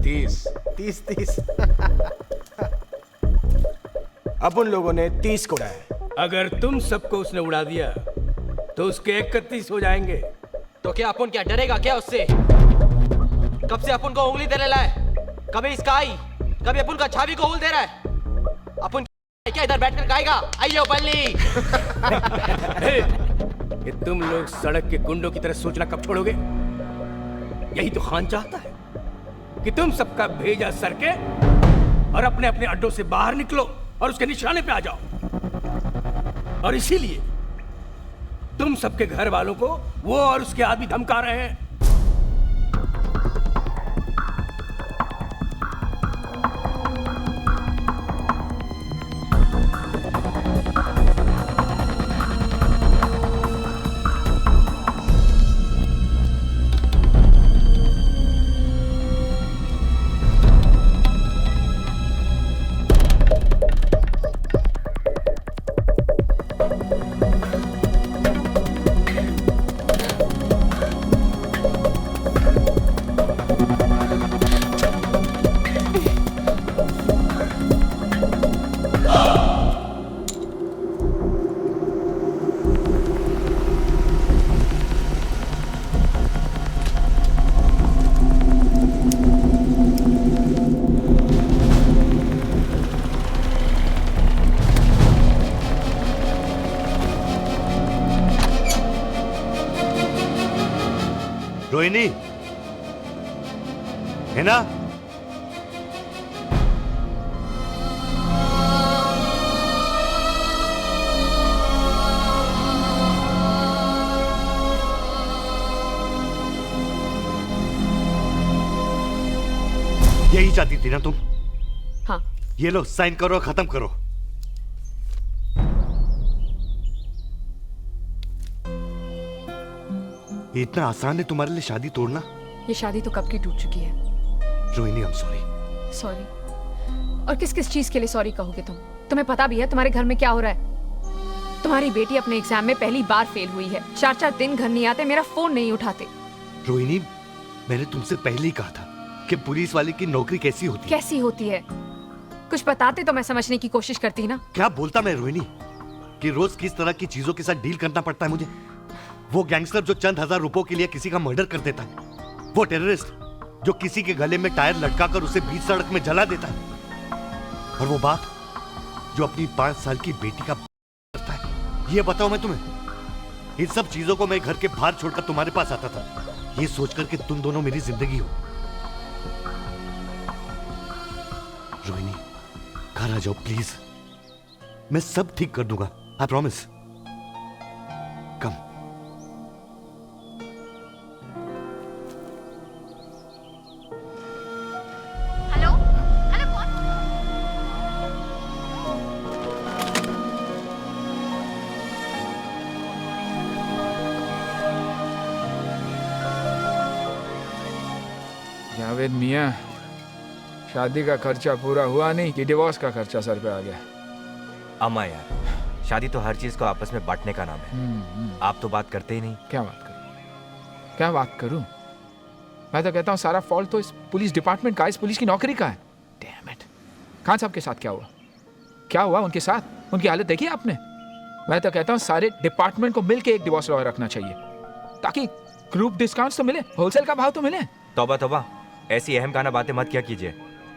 30 अब उन लोगों ने 30 को उड़ाया. अगर तुम सबको उसने उड़ा दिया तो उसके 31 हो जाएंगे. तो क्या अपन क्या डरेगा क्या उससे? कब से अपन को उंगली दे रहा है, कभी इसका आई, कभी अपन का छावी को उंगल दे रहा है. अपन क्या इधर बैठकर खाएगा? आइयो बल्ली. ये तुम लोग सड़क के गुंडों की तरह सोचना कब छोड़ोगे? यही तो खान चाहता है कि तुम सबका भेजा सरके और अपने अपने अड्डों से बाहर निकलो और उसके निशाने पे आ जाओ. और इसीलिए तुम सबके घर वालों को वो और उसके आदमी धमका रहे हैं. रोहिणी है ना? यही चाहती थी ना तुम? हाँ. ये लो साइन करो, खत्म करो. ये इतना आसान है तुम्हारे लिए शादी तोड़ना? ये शादी तो कब की टूट चुकी है. Rohini I am sorry. Sorry? और किस किस चीज के लिए सॉरी कहोगे तुम? तुम्हें पता भी है तुम्हारे घर में क्या हो रहा है? तुम्हारी बेटी अपने एग्जाम में पहली बार फेल हुई है. 4-4 दिन घर नहीं आते, मेरा फोन नहीं उठाते. रोहिणी, मैंने तुमसे पहले ही कहा था कि पुलिस वाले की नौकरी कैसी होती है. कैसी होती है? कुछ बताते तो मैं समझने की कोशिश करती ना. क्या बोलता मैं रोहिणी कि रोज किस तरह की चीजों के साथ डील करना पड़ता है मुझे. वो गैंगस्टर जो चंद हजार रुपयों के लिए किसी का मर्डर कर देता है, वो टेररिस्ट जो किसी के गले में टायर लटकाकर उसे बीच सड़क में जला देता है, और वो बाप जो अपनी 5 साल की बेटी का करता है. ये बताओ मैं तुम्हें, इन सब चीजों को मैं घर के बाहर छोड़कर तुम्हारे पास आता था, ये सोचकर कि तुम दोनों मेरी जिंदगी हो. रोहिणी, घर आ जाओ प्लीज. मैं सब ठीक कर दूंगा, आई प्रॉमिस. कम. जावेद मियाँ, शादी का खर्चा पूरा हुआ नहीं कि डिवोर्स का खर्चा सर पे आ गया? अम्मा यार, शादी तो हर चीज को आपस में बांटने का नाम है. आप तो बात करते ही नहीं. क्या बात करूं? क्या बात करूं? मैं तो कहता हूं सारा फॉल्ट तो इस पुलिस डिपार्टमेंट का, इस पुलिस की नौकरी का है. Damn it. खान साहब के साथ क्या हुआ? क्या हुआ उनके साथ? उनकी हालत देखी आपने? मैं तो कहता हूँ सारे डिपार्टमेंट को मिलके एक डिवोर्स लॉयर रखना चाहिए ताकि ग्रुप डिस्काउंट्स तो मिले, होलसेल का भाव तो मिले। तौबा तौबा, ऐसी अहम खाना बातें मत क्या कीजिए।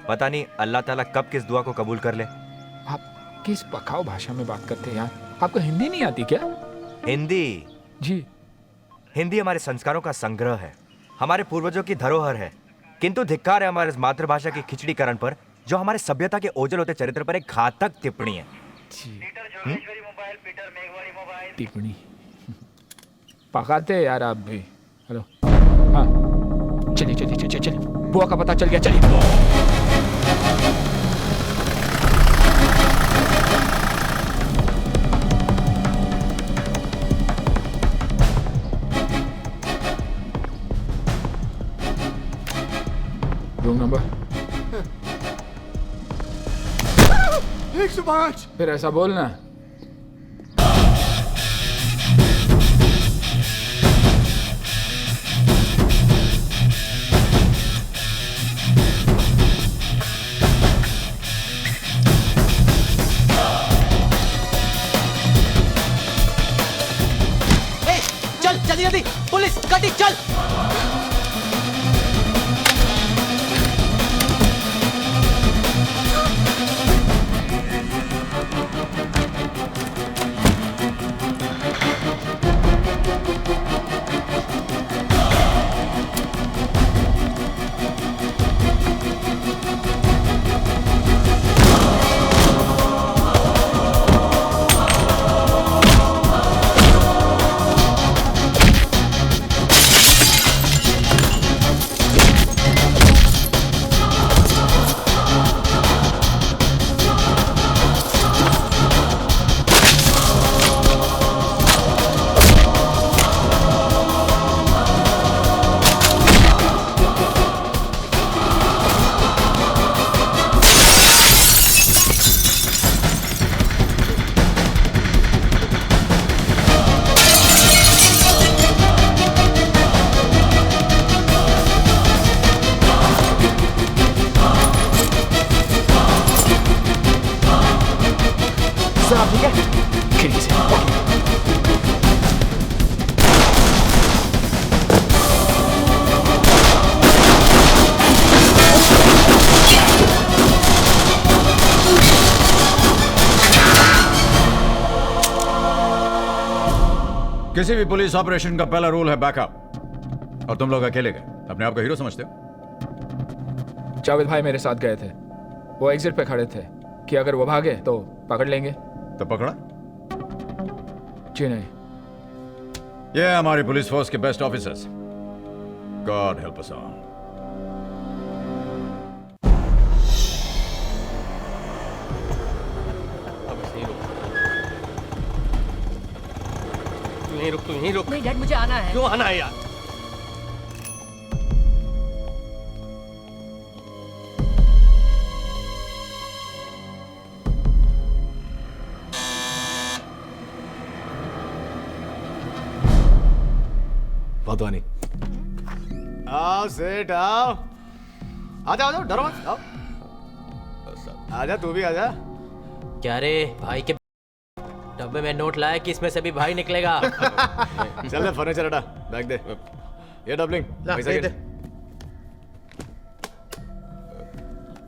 पता नहीं अल्लाह ताला कब किस दुआ को कबूल कर ले। आप किस पकाऊ भाषा में बात करते हैं यार? आपको हिंदी नहीं आती क्या? हिंदी? जी। हिंदी हमारे संस्कारों का संग्रह है, हमारे पूर्वजों की धरोहर है। किंतु धिक्कार है हमारे मातृभाषा की खिचड़ीकरण पर, जो हमारे सभ्यता के ओझल होते चरित्र पर एक घातक टिप्पणी है। टिप्पणी पकाते हैं यार आप भी। हेलो, हाँ चलिए चलिए चलिए चलिए, बुआ का पता चल गया, चलिए। Room number 105। फिर ऐसा बोलना। चल जल्दी जल्दी, पुलिस गाड़ी चल। किसी भी पुलिस ऑपरेशन का पहला रूल है बैकअप, और तुम लोग अकेले गए, अपने आप को हीरो समझते हो। जावेद भाई मेरे साथ गए थे, वो एग्जिट पे खड़े थे कि अगर वो भागे तो पकड़ लेंगे। तो पकड़ा? जी नहीं। ये हमारी पुलिस फोर्स के best officers, God help us all. तू यहीं रुक। नहीं डैड, मुझे आना है। क्यों आना है यार? वाधवानी, आओ सेठ आओ। आजा आजा, डरो मत, आओ। आजा तू भी आजा। क्या रे भाई के डब्बे में नोट लाया कि इसमें से भी भाई निकलेगा। चल ले फर्नीचर हटा, बैग दे। ये डबलिंग पैसा दे।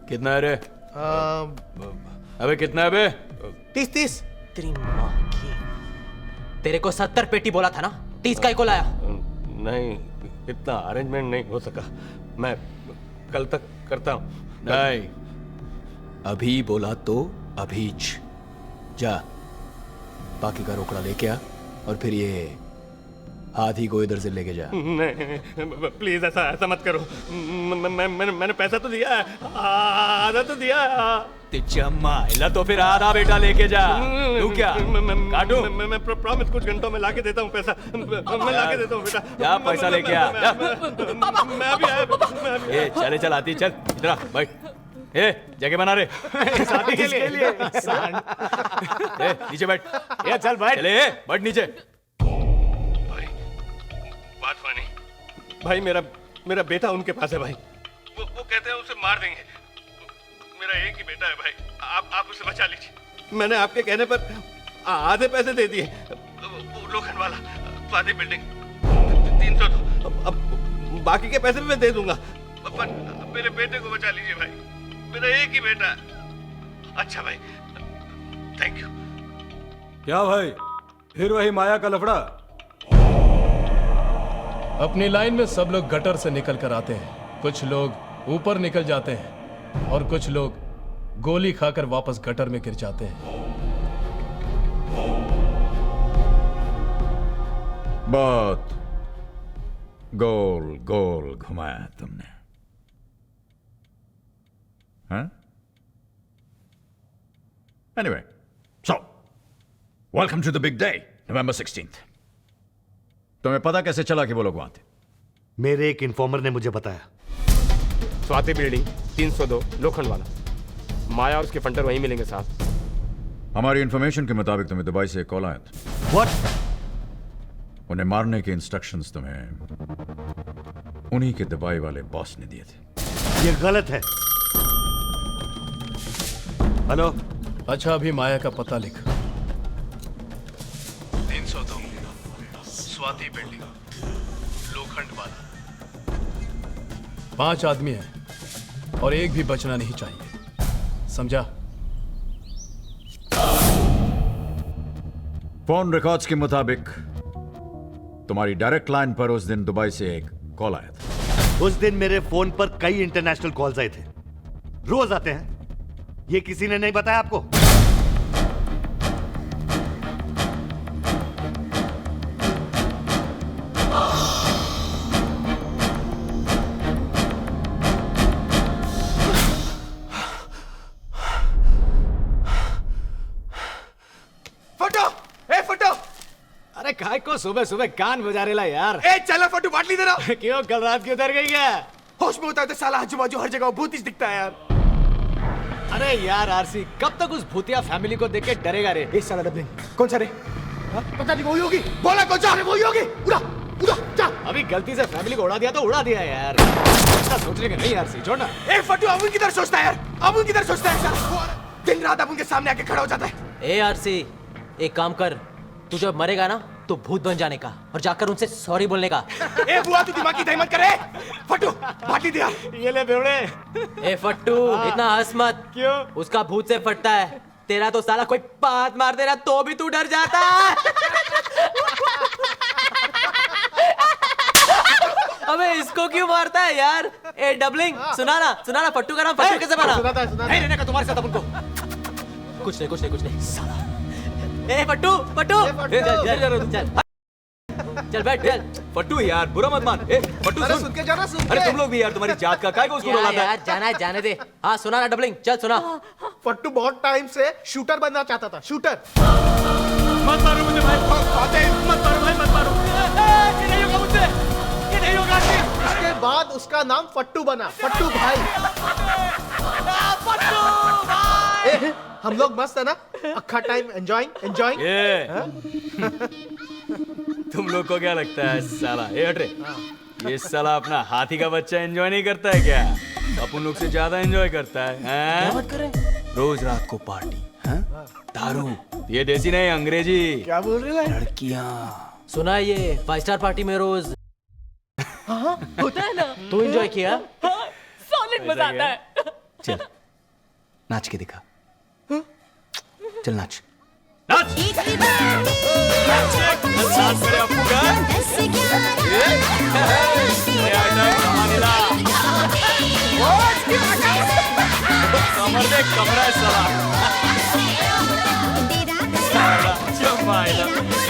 कितना है रे? अबे कितना है बे? 30। तेरी माँ की, तेरे को 70 पेटी बोला था ना, 30 का ही को लाया? नहीं, इतना अरेंजमेंट नहीं हो सका, मैं कल तक करता हूँ। नहीं, अभी बोला तो अभीच जा, बाकी का रोकड़ा लेके आ और फिर ये हाथी को इधर से लेके जा। नहीं प्लीज, ऐसा मत करो। मैंने पैसा तो दिया है, आधा तो दिया है। माइला तो फिर आधा बेटा लेके जा। तू क्या काटू? मैं प्रॉमिस कुछ घंटों में लाके देता हूँ पैसा। मैं लाके देता हूँ बेटा। जा पैसा लेके आ। मैं भी आया। ए चले चल, आती चल, इधर आ, बैठ। ए जगह बना रे, शादी के लिए। ए नीचे बैठ। ये चल बैठ। चले बैठ नीचे। वाधवानी भाई, मेरा बेटा उनके पास है भाई। वो कहते हैं उसे मार देंगे। मेरा एक ही बेटा है भाई, आप उसे बचा लीजिए। मैंने आपके कहने पर आधे पैसे दे दिए। लोखंड वाला, स्वाति बिल्डिंग, 300 तो अब बाकी के पैसे भी मैं दे दूंगा, पर मेरे बेटे को बचा लीजिए भाई, मेरा एक ही बेटा है। अच्छा भाई, थैंक यू। क्या भाई, फिर वही माया का लफड़ा? अपनी लाइन में सब लोग गटर से निकल कर आते हैं, कुछ लोग ऊपर निकल जाते हैं और कुछ लोग गोली खाकर वापस गटर में गिर जाते हैं। बहुत गोल गोल घुमाया तुमने, हाँ? Anyway, so welcome to the big day, November 16th. तुम्हें पता कैसे चला कि वो लोग वहां थे? मेरे एक इन्फॉर्मर ने मुझे बताया। स्वाति बिल्डिंग, 302, लोखंड वाला। माया और उसके फंटर वहीं मिलेंगे साहब। हमारी इंफॉर्मेशन के मुताबिक तुम्हें दुबई से एक कॉल आया था। What? उन्हें मारने के इंस्ट्रक्शंस तुम्हें उन्हीं के दुबई वाले बॉस ने दिए थे। ये गलत है। हेलो। अच्छा, अभी माया का पता लिख। 302, स्वाति बिल्डिंग, लोखंड वाला। 5 आदमी हैं और एक भी बचना नहीं चाहिए, समझा? फोन रिकॉर्ड्स के मुताबिक तुम्हारी डायरेक्ट लाइन पर उस दिन दुबई से एक कॉल आया था। उस दिन मेरे फोन पर कई इंटरनेशनल कॉल्स आए थे, रोज आते हैं। ये किसी ने नहीं बताया आपको? फटो, ए फटो! अरे काय को सुबह सुबह कान बजा रेला यार। ए चला फटू, बाटली दे रहा। क्यों, कल रात की उतर गई क्या? होश में होता है तो साला आजू बाजू हर जगह भूत ही दिखता है यार। अरे यार आरसी, कब तक उस भूतिया फैमिली को देख के डरेगा रे? इस साला डबलिंग कौन सा रे? पता नहीं, वही होगी। बोला कौन सा? वही होगी। उड़ा उड़ा जा। अभी गलती से फैमिली को उड़ा दिया तो उड़ा दिया यार, ऐसा सोचने का नहीं आरसी, छोड़ना। ए फटू, अब उनकी तरफ सोचता है यार, अब उनकी तरफ सोचता है साला। दिन रात अब उनके सामने आके खड़ा हो जाता है। ए आरसी, एक काम कर, तू जब मरेगा ना तो भूत बन जाने का और जाकर उनसे सॉरी बोलने का। ए बुआ, तू दिमाग की दही मत करे। फटू, बाटली दिया। ये ले बेवड़े। ए फट्टू, इतना हंस मत। क्यों? उसका भूत से फटता है, तेरा तो साला कोई बात मार दे रहा तो भी तू डर जाता है। अबे इसको क्यों मारता है यार? ए डबलिंग, सुना ना फट्टू का नाम फट्टू कैसे बना? नहीं रहने का तुम्हारे साथ अपन को। कुछ नहीं साला। ए फट्टू, चल बैठ, चल। फट्टू यार, बुरा मत मान। ए फट्टू, सुन के जाना, सुन के। अरे तुम लोग भी यार, तुम्हारी जात का काय को उसको रुलाता है? यार जाना है, जाने दे। हाँ सुना ना डबलिंग, चल सुना। फट्टू बहुत टाइम से शूटर बनना चाहता था, शूटर। मत मारो मुझे भाई, मत मारो भाई, मत मारो। ये नहीं होगा मुझसे, ये नहीं होगा। उसके बाद उसका नाम फट्टू बना, फट्टू भाई। फट्टू भाई। हम लोग मस्त है ना, अक्खा टाइम एंजॉयिंग। तुम लोग को क्या लगता है साला? ए हट रे, ये साला अपना हाथी का बच्चा एंजॉय नहीं करता है क्या? अपन लोग से ज्यादा एंजॉय करता है। क्या बात कर रहे हैं? रोज रात को पार्टी, दारू। ये देसी नहीं, अंग्रेजी। क्या बोल रहे हो? लड़कियां। सुना है ये 5 स्टार पार्टी में रोज होता है ना। तू एंजॉय किया? सॉलिड मजा आता है। चल नाच के दिखा, चल नाच।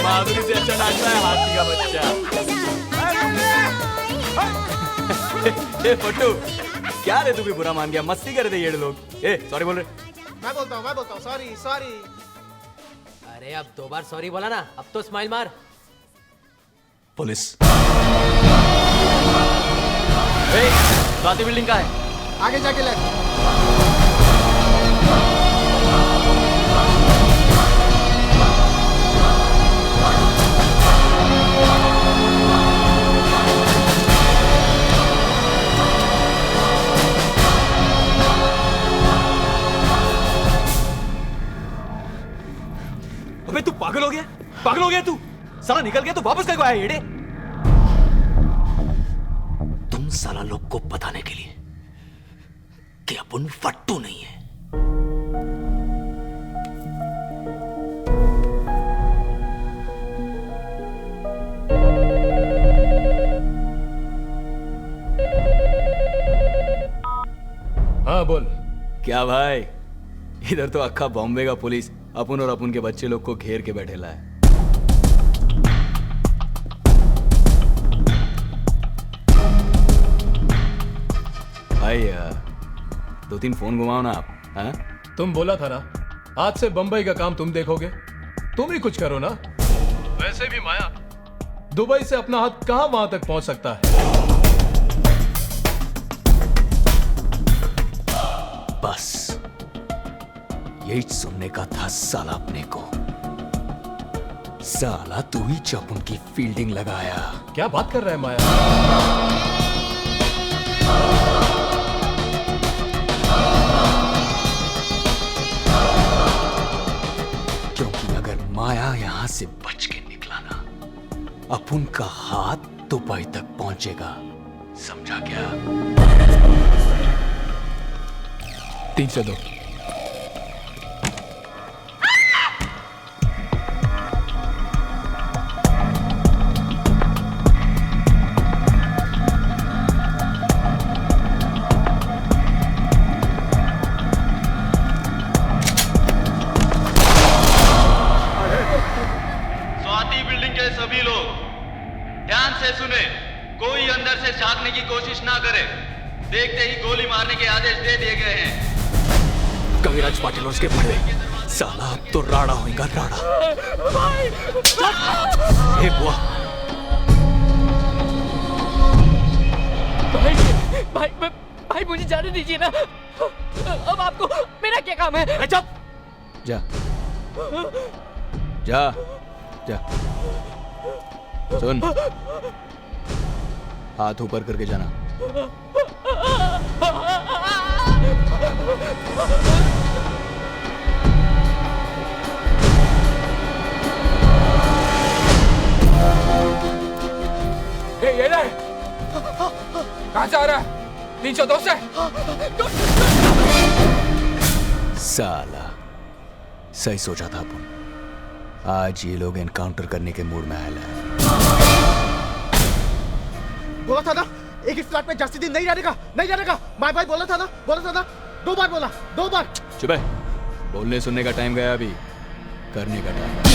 माधुरी से अच्छा नाचता है हाथी का बच्चा। ए फट्टू, क्या रे, तू भी बुरा मान गया? मस्ती कर रहे थे ये लोग। ए सॉरी बोल रहे। मैं बोलता हूँ, सॉरी। अरे अब 2 बार सॉरी बोला ना, अब तो स्माइल मार। पुलिस। स्वाति बिल्डिंग का है, आगे जाके ले। साला निकल गया तो वापस कब आया येड़े? तुम साला लोग को बताने के लिए कि अपन फट्टू नहीं है। हाँ बोल। क्या भाई, इधर तो अक्खा बॉम्बे का पुलिस अपन और अपन के बच्चे लोग को घेर के बैठेला है। भाई 2-3 फोन घुमाओ ना आप। हाँ? तुम बोला था ना आज से बंबई का काम तुम देखोगे, तुम ही कुछ करो ना। वैसे भी माया दुबई से अपना हाथ कहां वहां तक पहुंच सकता है। बस यही सुनने का था साला अपने को। साला तू ही जब उनकी फील्डिंग लगाया। क्या बात कर रहा है माया? क्योंकि अगर माया यहां से बच के निकला ना, अपन का हाथ दुबई तक पहुंचेगा। समझा क्या? 302। स्वाति बिल्डिंग के सभी लोग ध्यान से सुने, कोई अंदर से झांकने की कोशिश ना करे। देखते ही गोली मारने के आदेश दे दिए गए हैं। कविराज पाटिल और उसके बड़े साला अब तो राड़ा होगा राड़ा। हे बुआ, भाई मुझे जाने दीजिए ना। अब आपको मेरा क्या काम है? चुप जा जा जा। सुन, हाथ ऊपर करके जाना। ये ले, कहां से आ रहा है? 302 से। साला सही सोचा था अपन। आज ये लोग एनकाउंटर करने के मूड में आया है। बोला था ना एक इस फ्लैट में जास्ती दिन नहीं रहने का, नहीं रहने का। माय भाई बोला था ना 2 बार बोला, 2 बार। चुप है, बोलने सुनने का टाइम गया, अभी करने का टाइम।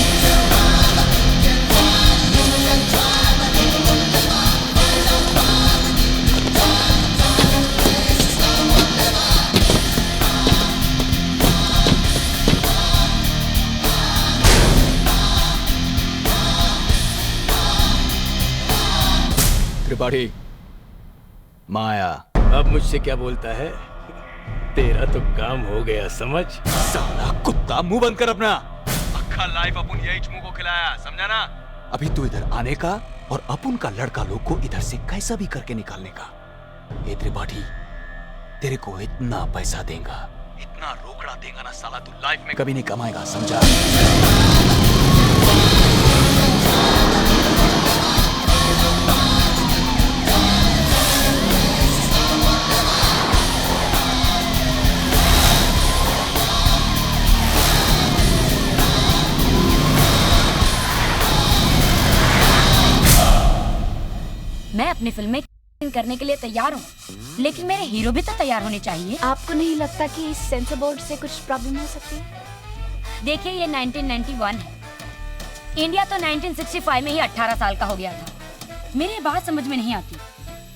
त्रिपाठी, माया अब मुझसे क्या बोलता है? तेरा तो काम हो गया समझ। साला कुत्ता, मुंह बंद कर अपना। अक्खा लाइफ अपन यही चमू को खिलाया, समझा ना? अभी तू इधर आने का और अपन का लड़का लोग को इधर से कैसा भी करके निकालने का। ये त्रिपाठी, तेरे को इतना पैसा देगा, इतना रोकड़ा देगा ना साला, तू लाइफ में कभी नहीं कमाएगा, समझा? मैं अपनी फिल्म में करने के लिए तैयार हूँ, लेकिन मेरे हीरो भी तो तैयार होने चाहिए। आपको नहीं लगता कि इस सेंसर बोर्ड से कुछ प्रॉब्लम हो सकती है? देखिए ये 1991 है, इंडिया तो 1965 में ही 18 साल का हो गया था। मेरी बात समझ में नहीं आती,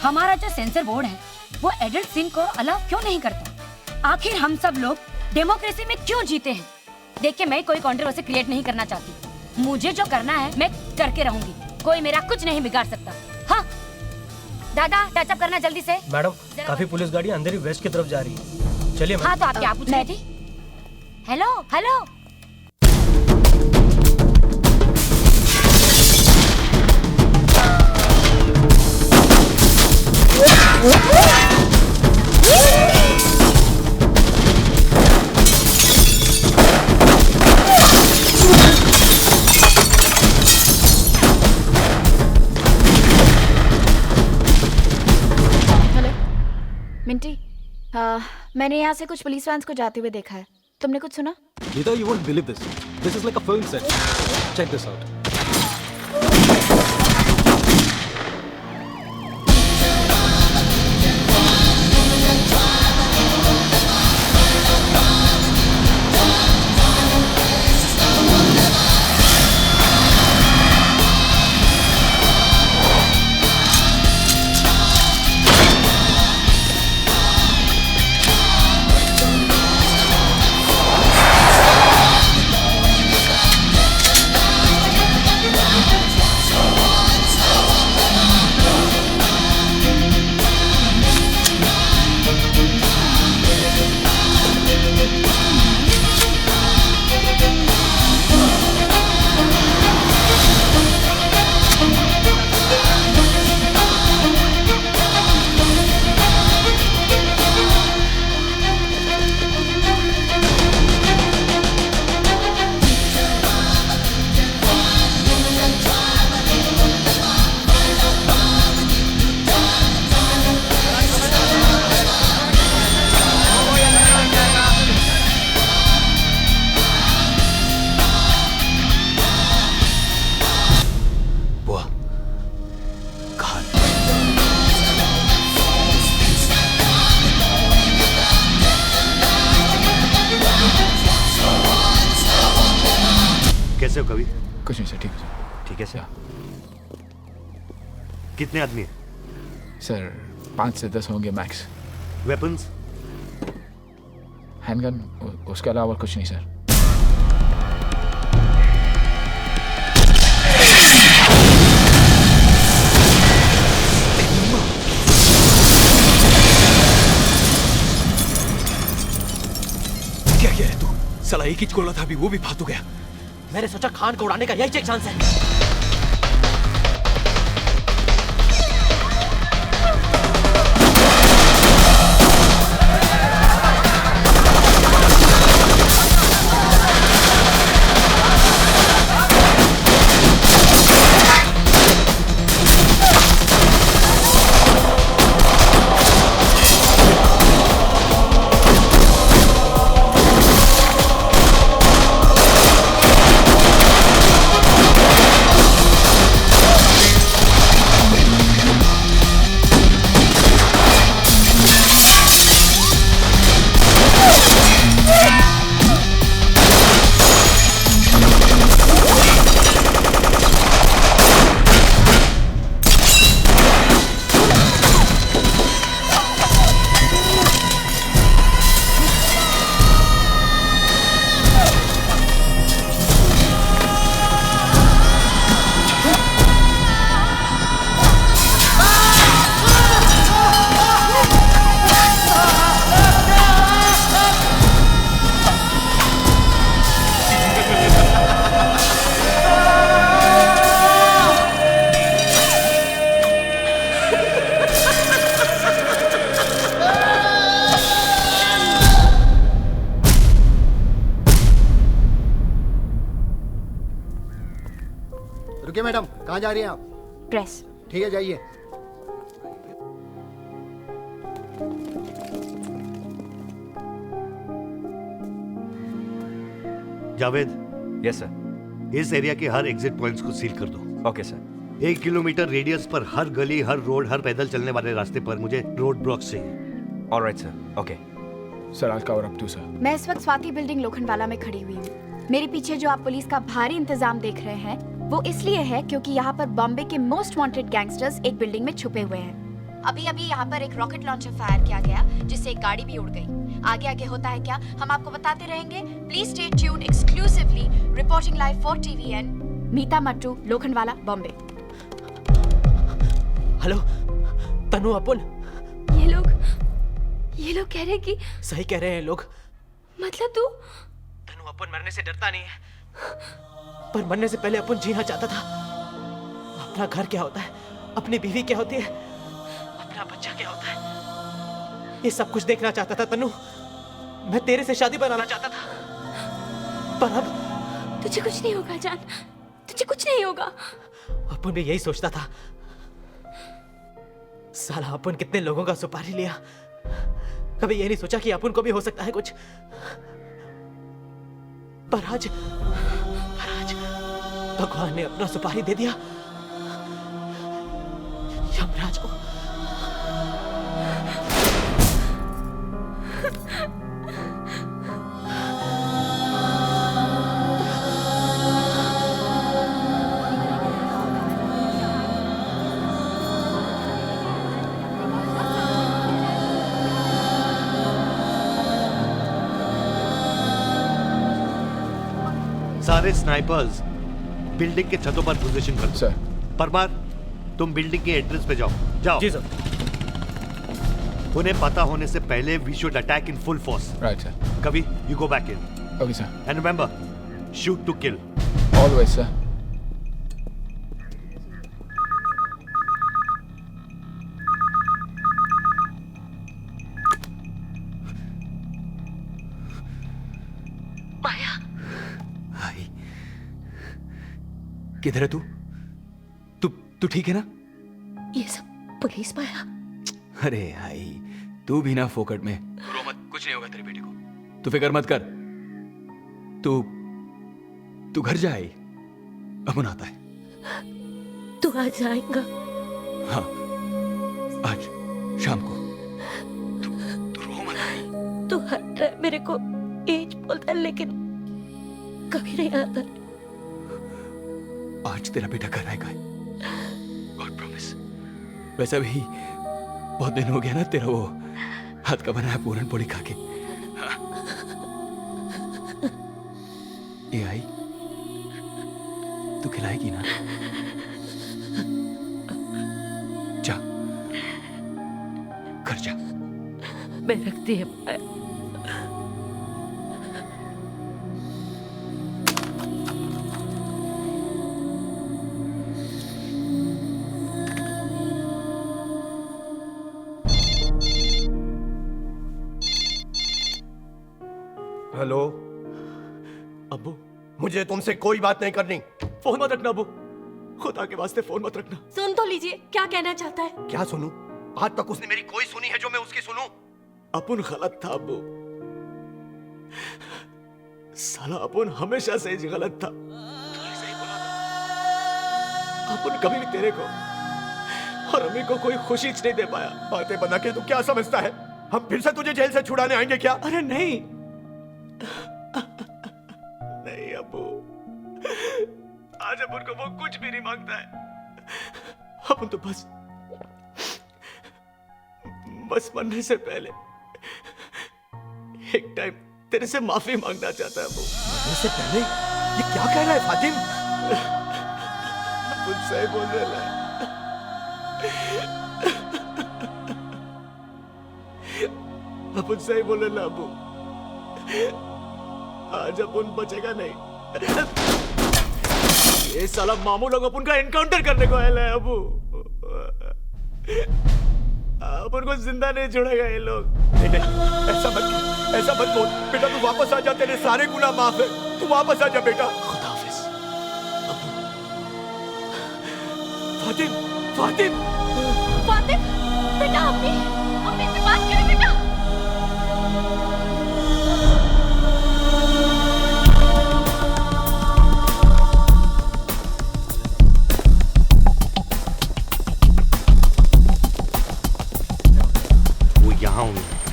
हमारा जो सेंसर बोर्ड है वो एडल्ट सीन को अलाउ क्यों नहीं करता? आखिर हम सब लोग डेमोक्रेसी में क्यों जीते हैं? देखिए मैं कोई कंट्रोवर्सी क्रिएट नहीं करना चाहती, मुझे जो करना है मैं करके रहूंगी, कोई मेरा कुछ नहीं बिगाड़ सकता। हाँ दादा, टचअप करना जल्दी से। मैडम, काफी पुलिस गाड़ी अंदर ही वेस्ट की तरफ जा रही है। चलिए। हाँ तो आप क्या पूछ रही थी? Hello hello. मैंने यहाँ से कुछ पुलिस वैन्स को जाते हुए देखा है। तुमने कुछ सुना? Nita, you won't believe this. This is like a film set. Check this out. कैसे हो कवि? कुछ नहीं सर, ठीक है सर। ठीक है सर। कितने आदमी हैं? सर 5 से 10 होंगे मैक्स। वेपन्स? हैंडगन, उसके अलावा कुछ नहीं सर। क्या किया है तू? साला एक ही गोला था, अभी वो भी फालतू गया। मैंने सोचा खान को उड़ाने का यही एक चांस है। रुकिए मैडम, कहाँ जा रही हैं आप? प्रेस। ठीक है, जाइए। जावेद। Yes sir. इस एरिया के हर एग्जिट पॉइंट्स को सील कर दो। Okay sir. 1 किलोमीटर रेडियस पर हर गली, हर रोड, हर पैदल चलने वाले रास्ते पर मुझे रोड ब्लॉक्स चाहिए। Alright sir. ओके सर, आज कवर अप टू सर। मैं इस वक्त स्वाति बिल्डिंग लोखंडवाला में खड़ी हुई हूँ। मेरे पीछे जो आप पुलिस का भारी इंतजाम देख रहे हैं वो इसलिए है क्योंकि यहाँ पर बॉम्बे के मोस्ट वांटेड गैंगस्टर्स एक बिल्डिंग में छुपे हुए हैं। अभी अभी यहाँ पर एक रॉकेट लॉन्चर फायर किया गया जिससे एक गाड़ी भी उड़ गई। आगे आगे होता है क्या, हम आपको बताते रहेंगे। Please stay tuned exclusively, reporting live for TVN, Meeta Mattoo, Lokhandwala, Bombay. Hello Tanu, अपन ये लोग कह रहे कि सही कह रहे हैं लोग। मतलब तू? तनु, अपन मरने से डरता नहीं है, पर मरने से पहले अपन जीना चाहता था। अपना घर क्या होता है, अपनी बीवी क्या होती है, अपना बच्चा क्या होता है, ये सब कुछ देखना चाहता था तनु। मैं तेरे से शादी बनाना चाहता था, पर अब तुझे कुछ नहीं होगा जान, तुझे कुछ नहीं होगा। अपन भी यही सोचता था। साला अपन कितने लोगों का सुपारी लिया, कभी ये नहीं सोचा कि अपन को भी हो सकता है कुछ। पर आज भगवान ने अपना सुपारी दे दिया यमराज को। सारे स्नाइपर्स बिल्डिंग के छतों पर पोजीशन कर दो। परमार, तुम बिल्डिंग के एंट्रेंस पे जाओ। जाओ। जी सर। उन्हें पता होने से पहले we should attack in full force. Right sir. कभी you go back in. Okay sir. And remember, shoot to kill. Always sir. किधर है तू? तू ठीक है ना? ये सब पुलिस माया। अरे भाई, तू भी ना फोकट में। रो मत, कुछ नहीं होगा तेरी बेटी को। तू फिक्र मत कर। तू घर जा। अमन आता है। तू आज आएगा? हाँ, आज शाम को। तू रो मत भाई। तू हर टाइम मेरे को एज बोलता है लेकिन कभी नहीं आता। आज तेरा बेटा घर आएगा। God promise. वैसे भी बहुत दिन हो गया ना तेरा वो हाथ का बनाया पूरन पोली खा के। हाँ। ये आई, तू खिलाएगी ना? जा, घर जा। मैं रखती है माया। हेलो अब्बू, मुझे तुमसे कोई बात नहीं करनी। फोन मत रखना अब्बू, खुदा के वास्ते फोन मत रखना। सुन तो लीजिए, क्या कहना चाहता है? क्या सुनूं? आज तक उसने मेरी कोई सुनी है जो मैं उसकी सुनूं? अपुन गलत था अब्बू। साला अपुन हमेशा से ही गलत था। तूने सही बोला था। अपुन कभी भी तेरे को और अम्मी को कोई खुशी नहीं दे पाया। बातें बना के तू क्या समझता है? हम फिर से तुझे जेल से छुड़ाने आएंगे क्या? अरे नहीं नहीं अब्बू, आज अपन को वो कुछ भी नहीं मांगता है। अपन तो बस मरने से पहले एक टाइम तेरे से माफी मांगना चाहता है अब्बू। मरने से पहले? ये क्या कह रहा है फातिम? अपन सही बोल रहा है। अपन सही बोल रहे ना अब्बू। आज अपन बचेगा नहीं। ये साला मामू लोग अपन का एनकाउंटर करने को आया है अबू। अपन को जिंदा नहीं छोड़ेगा ये लोग। नहीं नहीं, ऐसा मत बोल बेटा। तू वापस आ जा, तेरे सारे गुनाह माफ है। तू वापस आ जा बेटा। खुदा हाफिज अबू। फातिम, फातिम, फातिम, बेटा अम्मी से बात करें बेटा।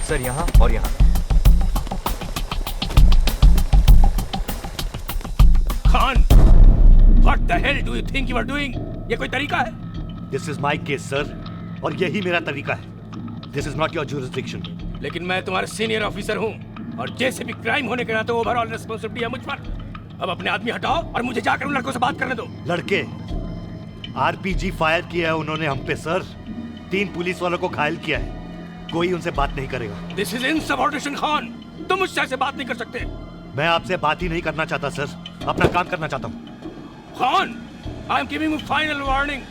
सर यहाँ और यहाँ। Khan, what the hell do you think you are doing? ये कोई तरीका है? This is my case, sir, और यही मेरा तरीका है। This is not your jurisdiction. लेकिन मैं तुम्हारा सीनियर ऑफिसर हूँ और जैसे भी क्राइम होने के नाते ओवरऑल रिस्पॉन्सिबिलिटी है मुझ पर। अब अपने आदमी हटाओ और मुझे जाकर उन लड़कों से बात करने दो। लड़के आरपीजी फायर किया है उन्होंने हम पे सर। 3 पुलिस वालों को घायल किया है। कोई उनसे बात नहीं करेगा। This is insubordination Khan. तुम मुझसे ऐसे बात नहीं कर सकते। मैं आपसे बात ही नहीं करना चाहता सर, अपना काम करना चाहता हूँ। Khan, I am giving you final warning.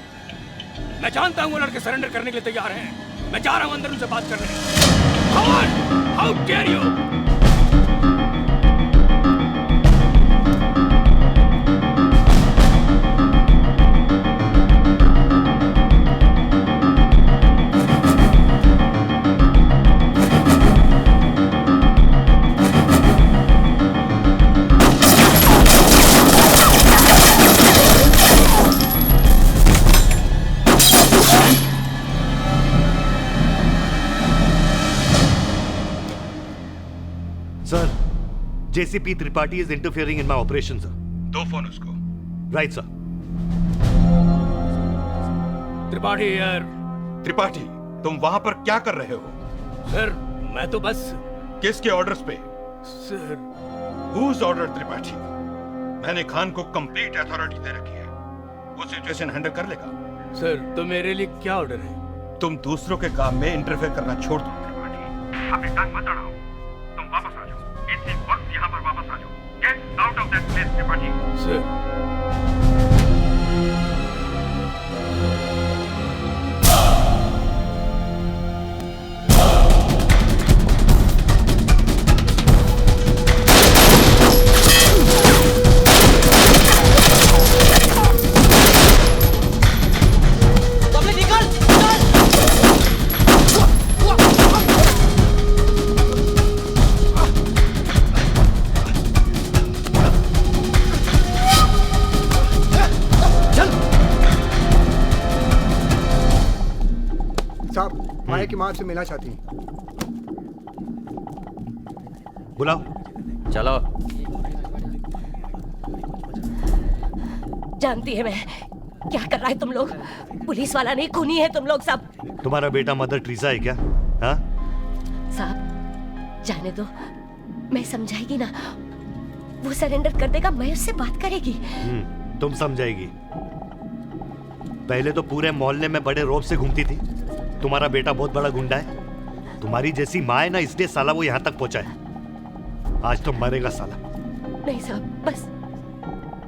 मैं जानता हूँ वो लड़के सरेंडर करने के लिए तैयार हैं। मैं जा रहा हूँ अंदर उनसे बात करने। Khan, how dare you! JCP Tripathi is interfering in my operation, sir. दो फोन उसको। Right, sir. त्रिपाठी यार। त्रिपाठी, तुम वहां पर क्या कर रहे हो? सर, मैं तो बस। किसके ऑर्डर्स पे? सर। Whose order, Tripathi? मैंने खान को कंप्लीट अथॉरिटी दे रखी है। वो सिचुएशन हैंडल कर लेगा। सर, तो मेरे लिए क्या ऑर्डर है? तुम दूसरों के काम में इंटरफेयर करना छोड़ दो त्रिपाठी। अपनी टांग मत अड़ाओ। तुम वापस आ जाओ। इसी वक्त यहाँ पर वापस आ जाओ। Get out of that place, Tripathi. Sir. Maya की माँ से मिलना चाहती है। बुलाओ। चलो। जानती है मैं क्या कर रहा है तुम लोग। पुलिस वाला नहीं, खूनी है तुम लोग सब। तुम्हारा बेटा मदर टेरेसा है क्या? हाँ? साहब जाने दो, मैं समझाएगी ना, वो सरेंडर कर देगा, मैं उससे बात करेगी। तुम समझाएगी। पहले तो पूरे मोहल्ले में बड़े रौब से घूमती थी। तुम्हारा बेटा बहुत बड़ा गुंडा है। तुम्हारी जैसी माँ है ना, इसलिए साला वो यहाँ तक पहुंचा है। आज तो मरेगा साला। नहीं साहब, बस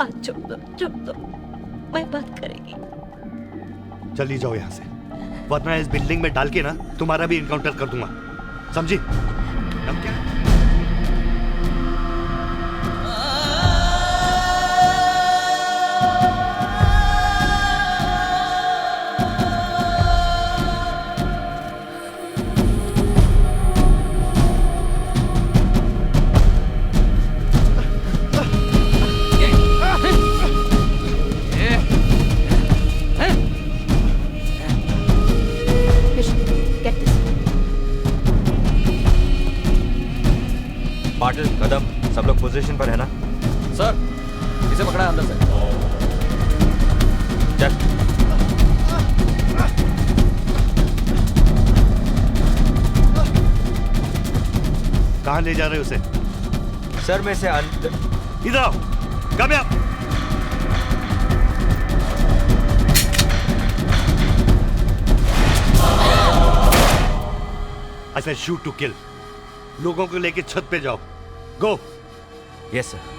आज छोड़ दो, मैं बात करेगी। चली जाओ यहाँ से, वरना इस बिल्डिंग में डाल के ना तुम्हारा भी इनकाउंटर कर दूंगा, समझी? अब क्या? पाटिल, कदम, सब लोग पोजीशन पर है ना? सर, इसे पकड़ा है अंदर से। चल। कहाँ ले जा रहे हो उसे? सर में से अंदर। इधर आओ, come here. I said shoot to kill. लोगों को लेके छत पे जाओ। गो। Yes sir.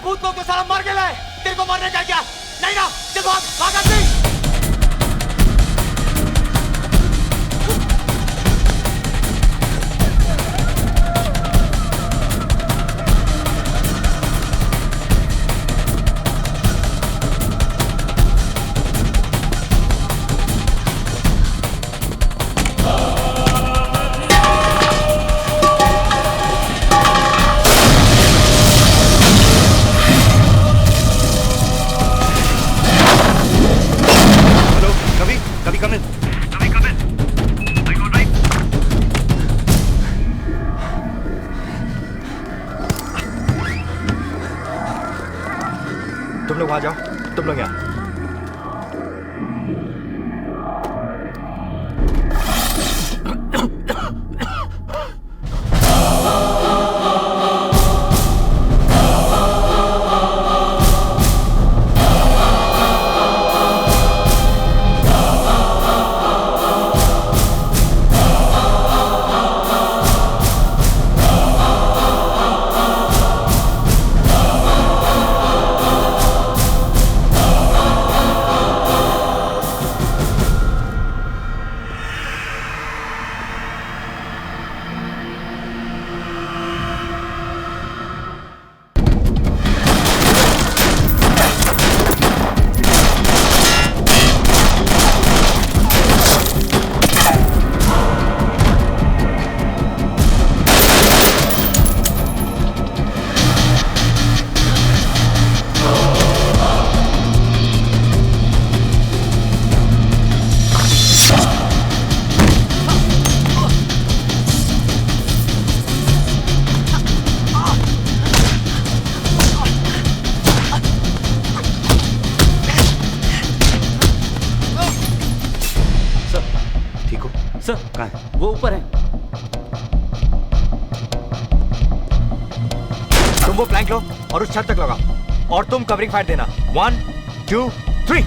भूत लोग तो साला मर गया है। तेरे को मरने का क्या? नहीं ना, चल भाग, भाग आदमी। तुम लोग वहां जाओ, तुम लोग यहाँ। सर कहाँ है? वो ऊपर है। तुम वो प्लैंक लो और उस छत तक लगाओ और तुम कवरिंग फायर देना। 1 2 3।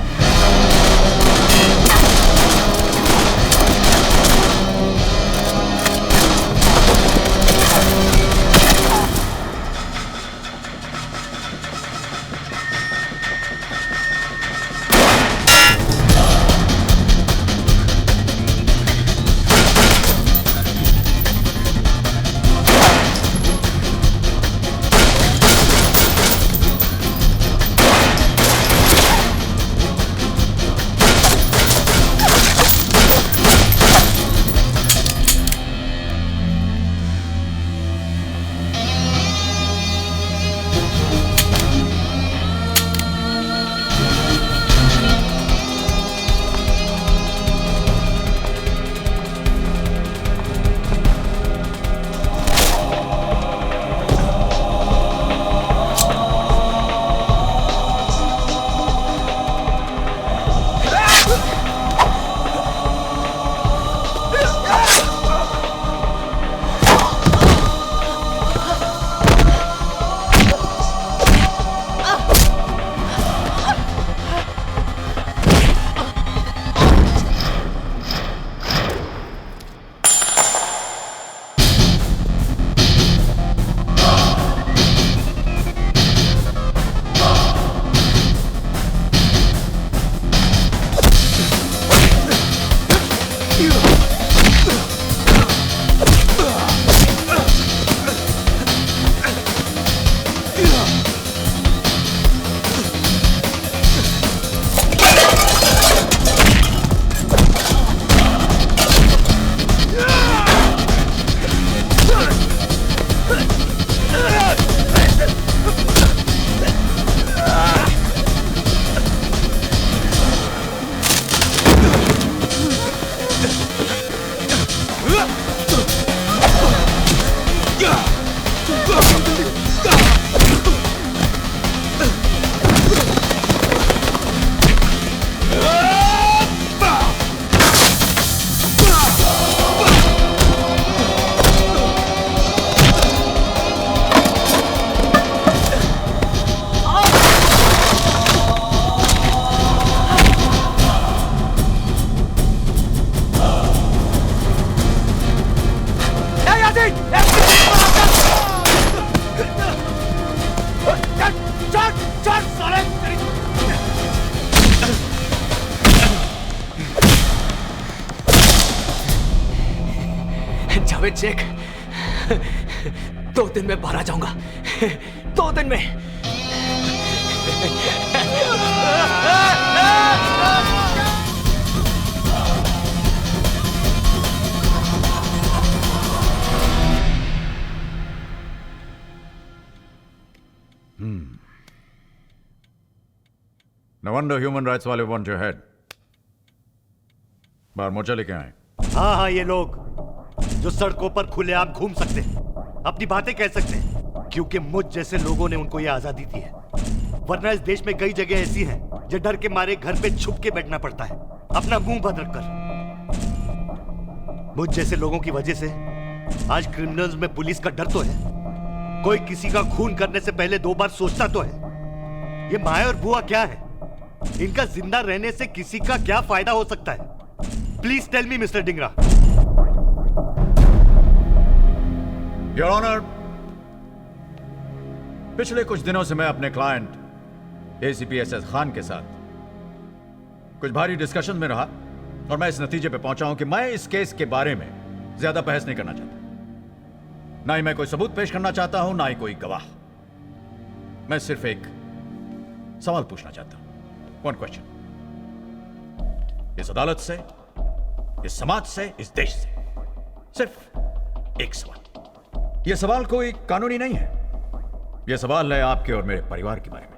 जावेद शेख, 2 दिन में बाहर आ जाऊंगा। 2 दिन में। No wonder human rights वाले want your head. बाहर मोर्चा लेके आए। हाँ हाँ, ये लोग जो सड़कों पर खुलेआम घूम सकते हैं, अपनी बातें कह सकते हैं, क्योंकि मुझ जैसे लोगों ने उनको ये आजादी दी है। वरना इस देश में कई जगह ऐसी हैं जो डर के मारे घर पे छुप के बैठना पड़ता है, अपना मुंह बंद रखकर। मुझ जैसे लोगों की वजह से आज क्रिमिनल्स में पुलिस का डर तो है। कोई किसी का खून करने से पहले 2 बार सोचता तो है। ये माया और बुआ क्या है? इनका जिंदा रहने से किसी का क्या फायदा हो सकता है? Please tell me mister Dingra. Your honour, पिछले कुछ दिनों से मैं अपने क्लाइंट एसीपी एसएस खान के साथ कुछ भारी डिस्कशन में रहा और मैं इस नतीजे पे पहुंचा हूं कि मैं इस केस के बारे में ज्यादा बहस नहीं करना चाहता। ना ही मैं कोई सबूत पेश करना चाहता हूं, ना ही कोई गवाह। मैं सिर्फ एक सवाल पूछना चाहता हूं। 1 क्वेश्चन। इस अदालत से, इस समाज से, इस देश से सिर्फ एक सवाल। यह सवाल कोई कानूनी नहीं है। यह सवाल है आपके और मेरे परिवार के बारे में।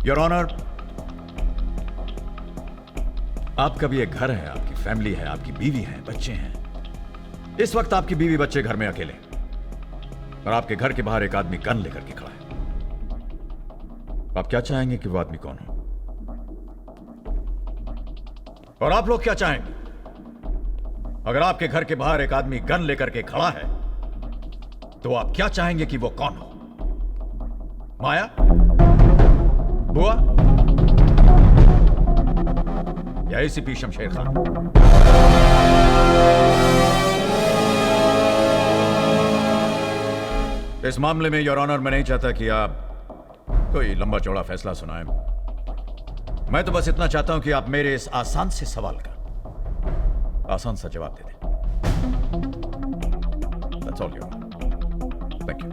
योर ऑनर, आपका भी एक घर है, आपकी फैमिली है, आपकी बीवी है, बच्चे हैं। इस वक्त आपकी बीवी बच्चे घर में अकेले और आपके घर के बाहर एक आदमी गन लेकर के खड़ा है। आप क्या चाहेंगे कि वो आदमी कौन हो? और आप लोग क्या चाहेंगे अगर आपके घर के बाहर एक आदमी गन लेकर के खड़ा है तो आप क्या चाहेंगे कि वो कौन हो? माया? बुआ? या एसीपी शमशेर खान? इस मामले में योर ऑनर मैं नहीं चाहता कि आप कोई लंबा चौड़ा फैसला सुनाएं। मैं तो बस इतना चाहता हूं कि आप मेरे इस आसान से सवाल का आसान सा जवाब दे दें। That's all, Your Honor. Thank you.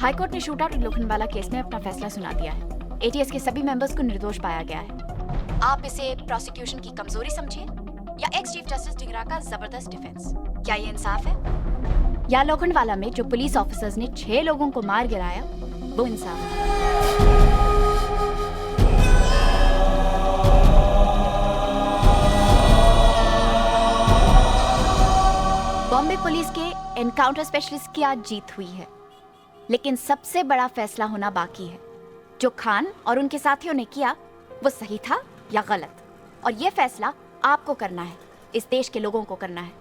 High court ने शूटआउट लोखंडवाला केस में अपना फैसला सुना दिया है। एटीएस के सभी मेंबर्स को निर्दोष पाया गया है। आप इसे प्रोसिक्यूशन की कमजोरी समझिए या एक्स चीफ जस्टिस ढिंगरा का जबरदस्त डिफेंस? क्या ये इंसाफ है? या लोखंडवाला में जो पुलिस ऑफिसर्स ने 6 लोगों को मार गिराया वो इंसाफ है? बॉम्बे पुलिस के एनकाउंटर स्पेशलिस्ट की आज जीत हुई है, लेकिन सबसे बड़ा फैसला होना बाकी है। जो खान और उनके साथियों ने किया वो सही था या गलत, और ये फैसला आपको करना है, इस देश के लोगों को करना है।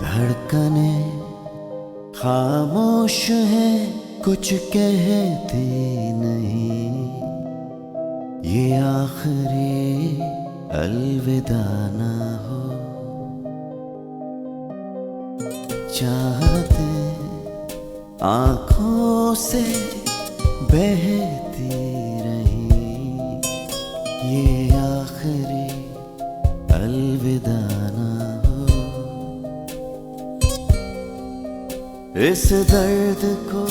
धड़कने खामोश है, कुछ कहती नहीं, ये आखिरी अलविदा ना हो। चाहते आंखों से बहती रही, ये आखिरी अलविदा ना हो। इस दर्द को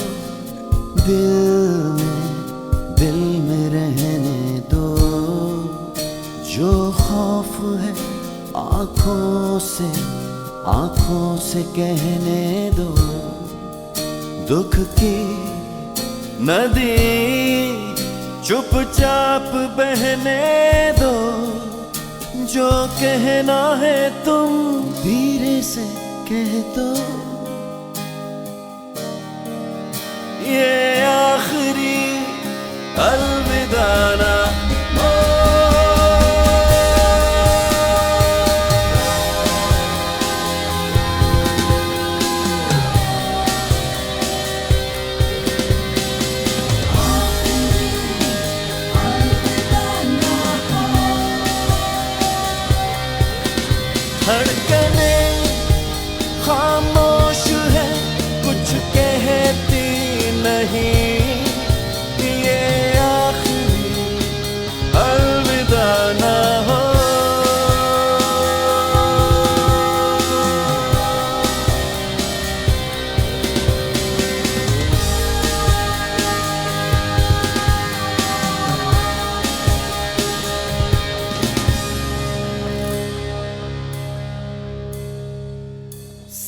दिल में रहने दो, जो खौफ है आंखों से कहने दो। दुख की नदी चुपचाप बहने दो, जो कहना है तुम धीरे से कह दो। ये आखिरी अलविदा ना हो। धड़कने खामोश है, कुछ कहती नहीं, ये आखिरी अलविदा ना हो।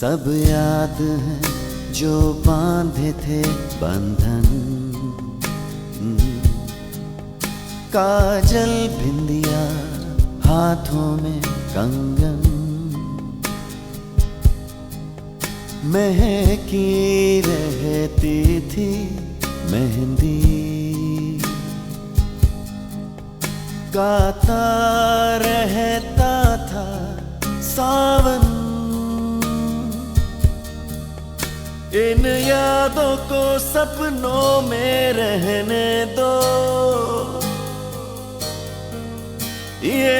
सब याद है जो बांधे थे बंधन, काजल बिंदिया हाथों में कंगन, महकी रहती थी मेहंदी, गाता रहता था सावन। इन यादों को सपनों में रहने दो, ये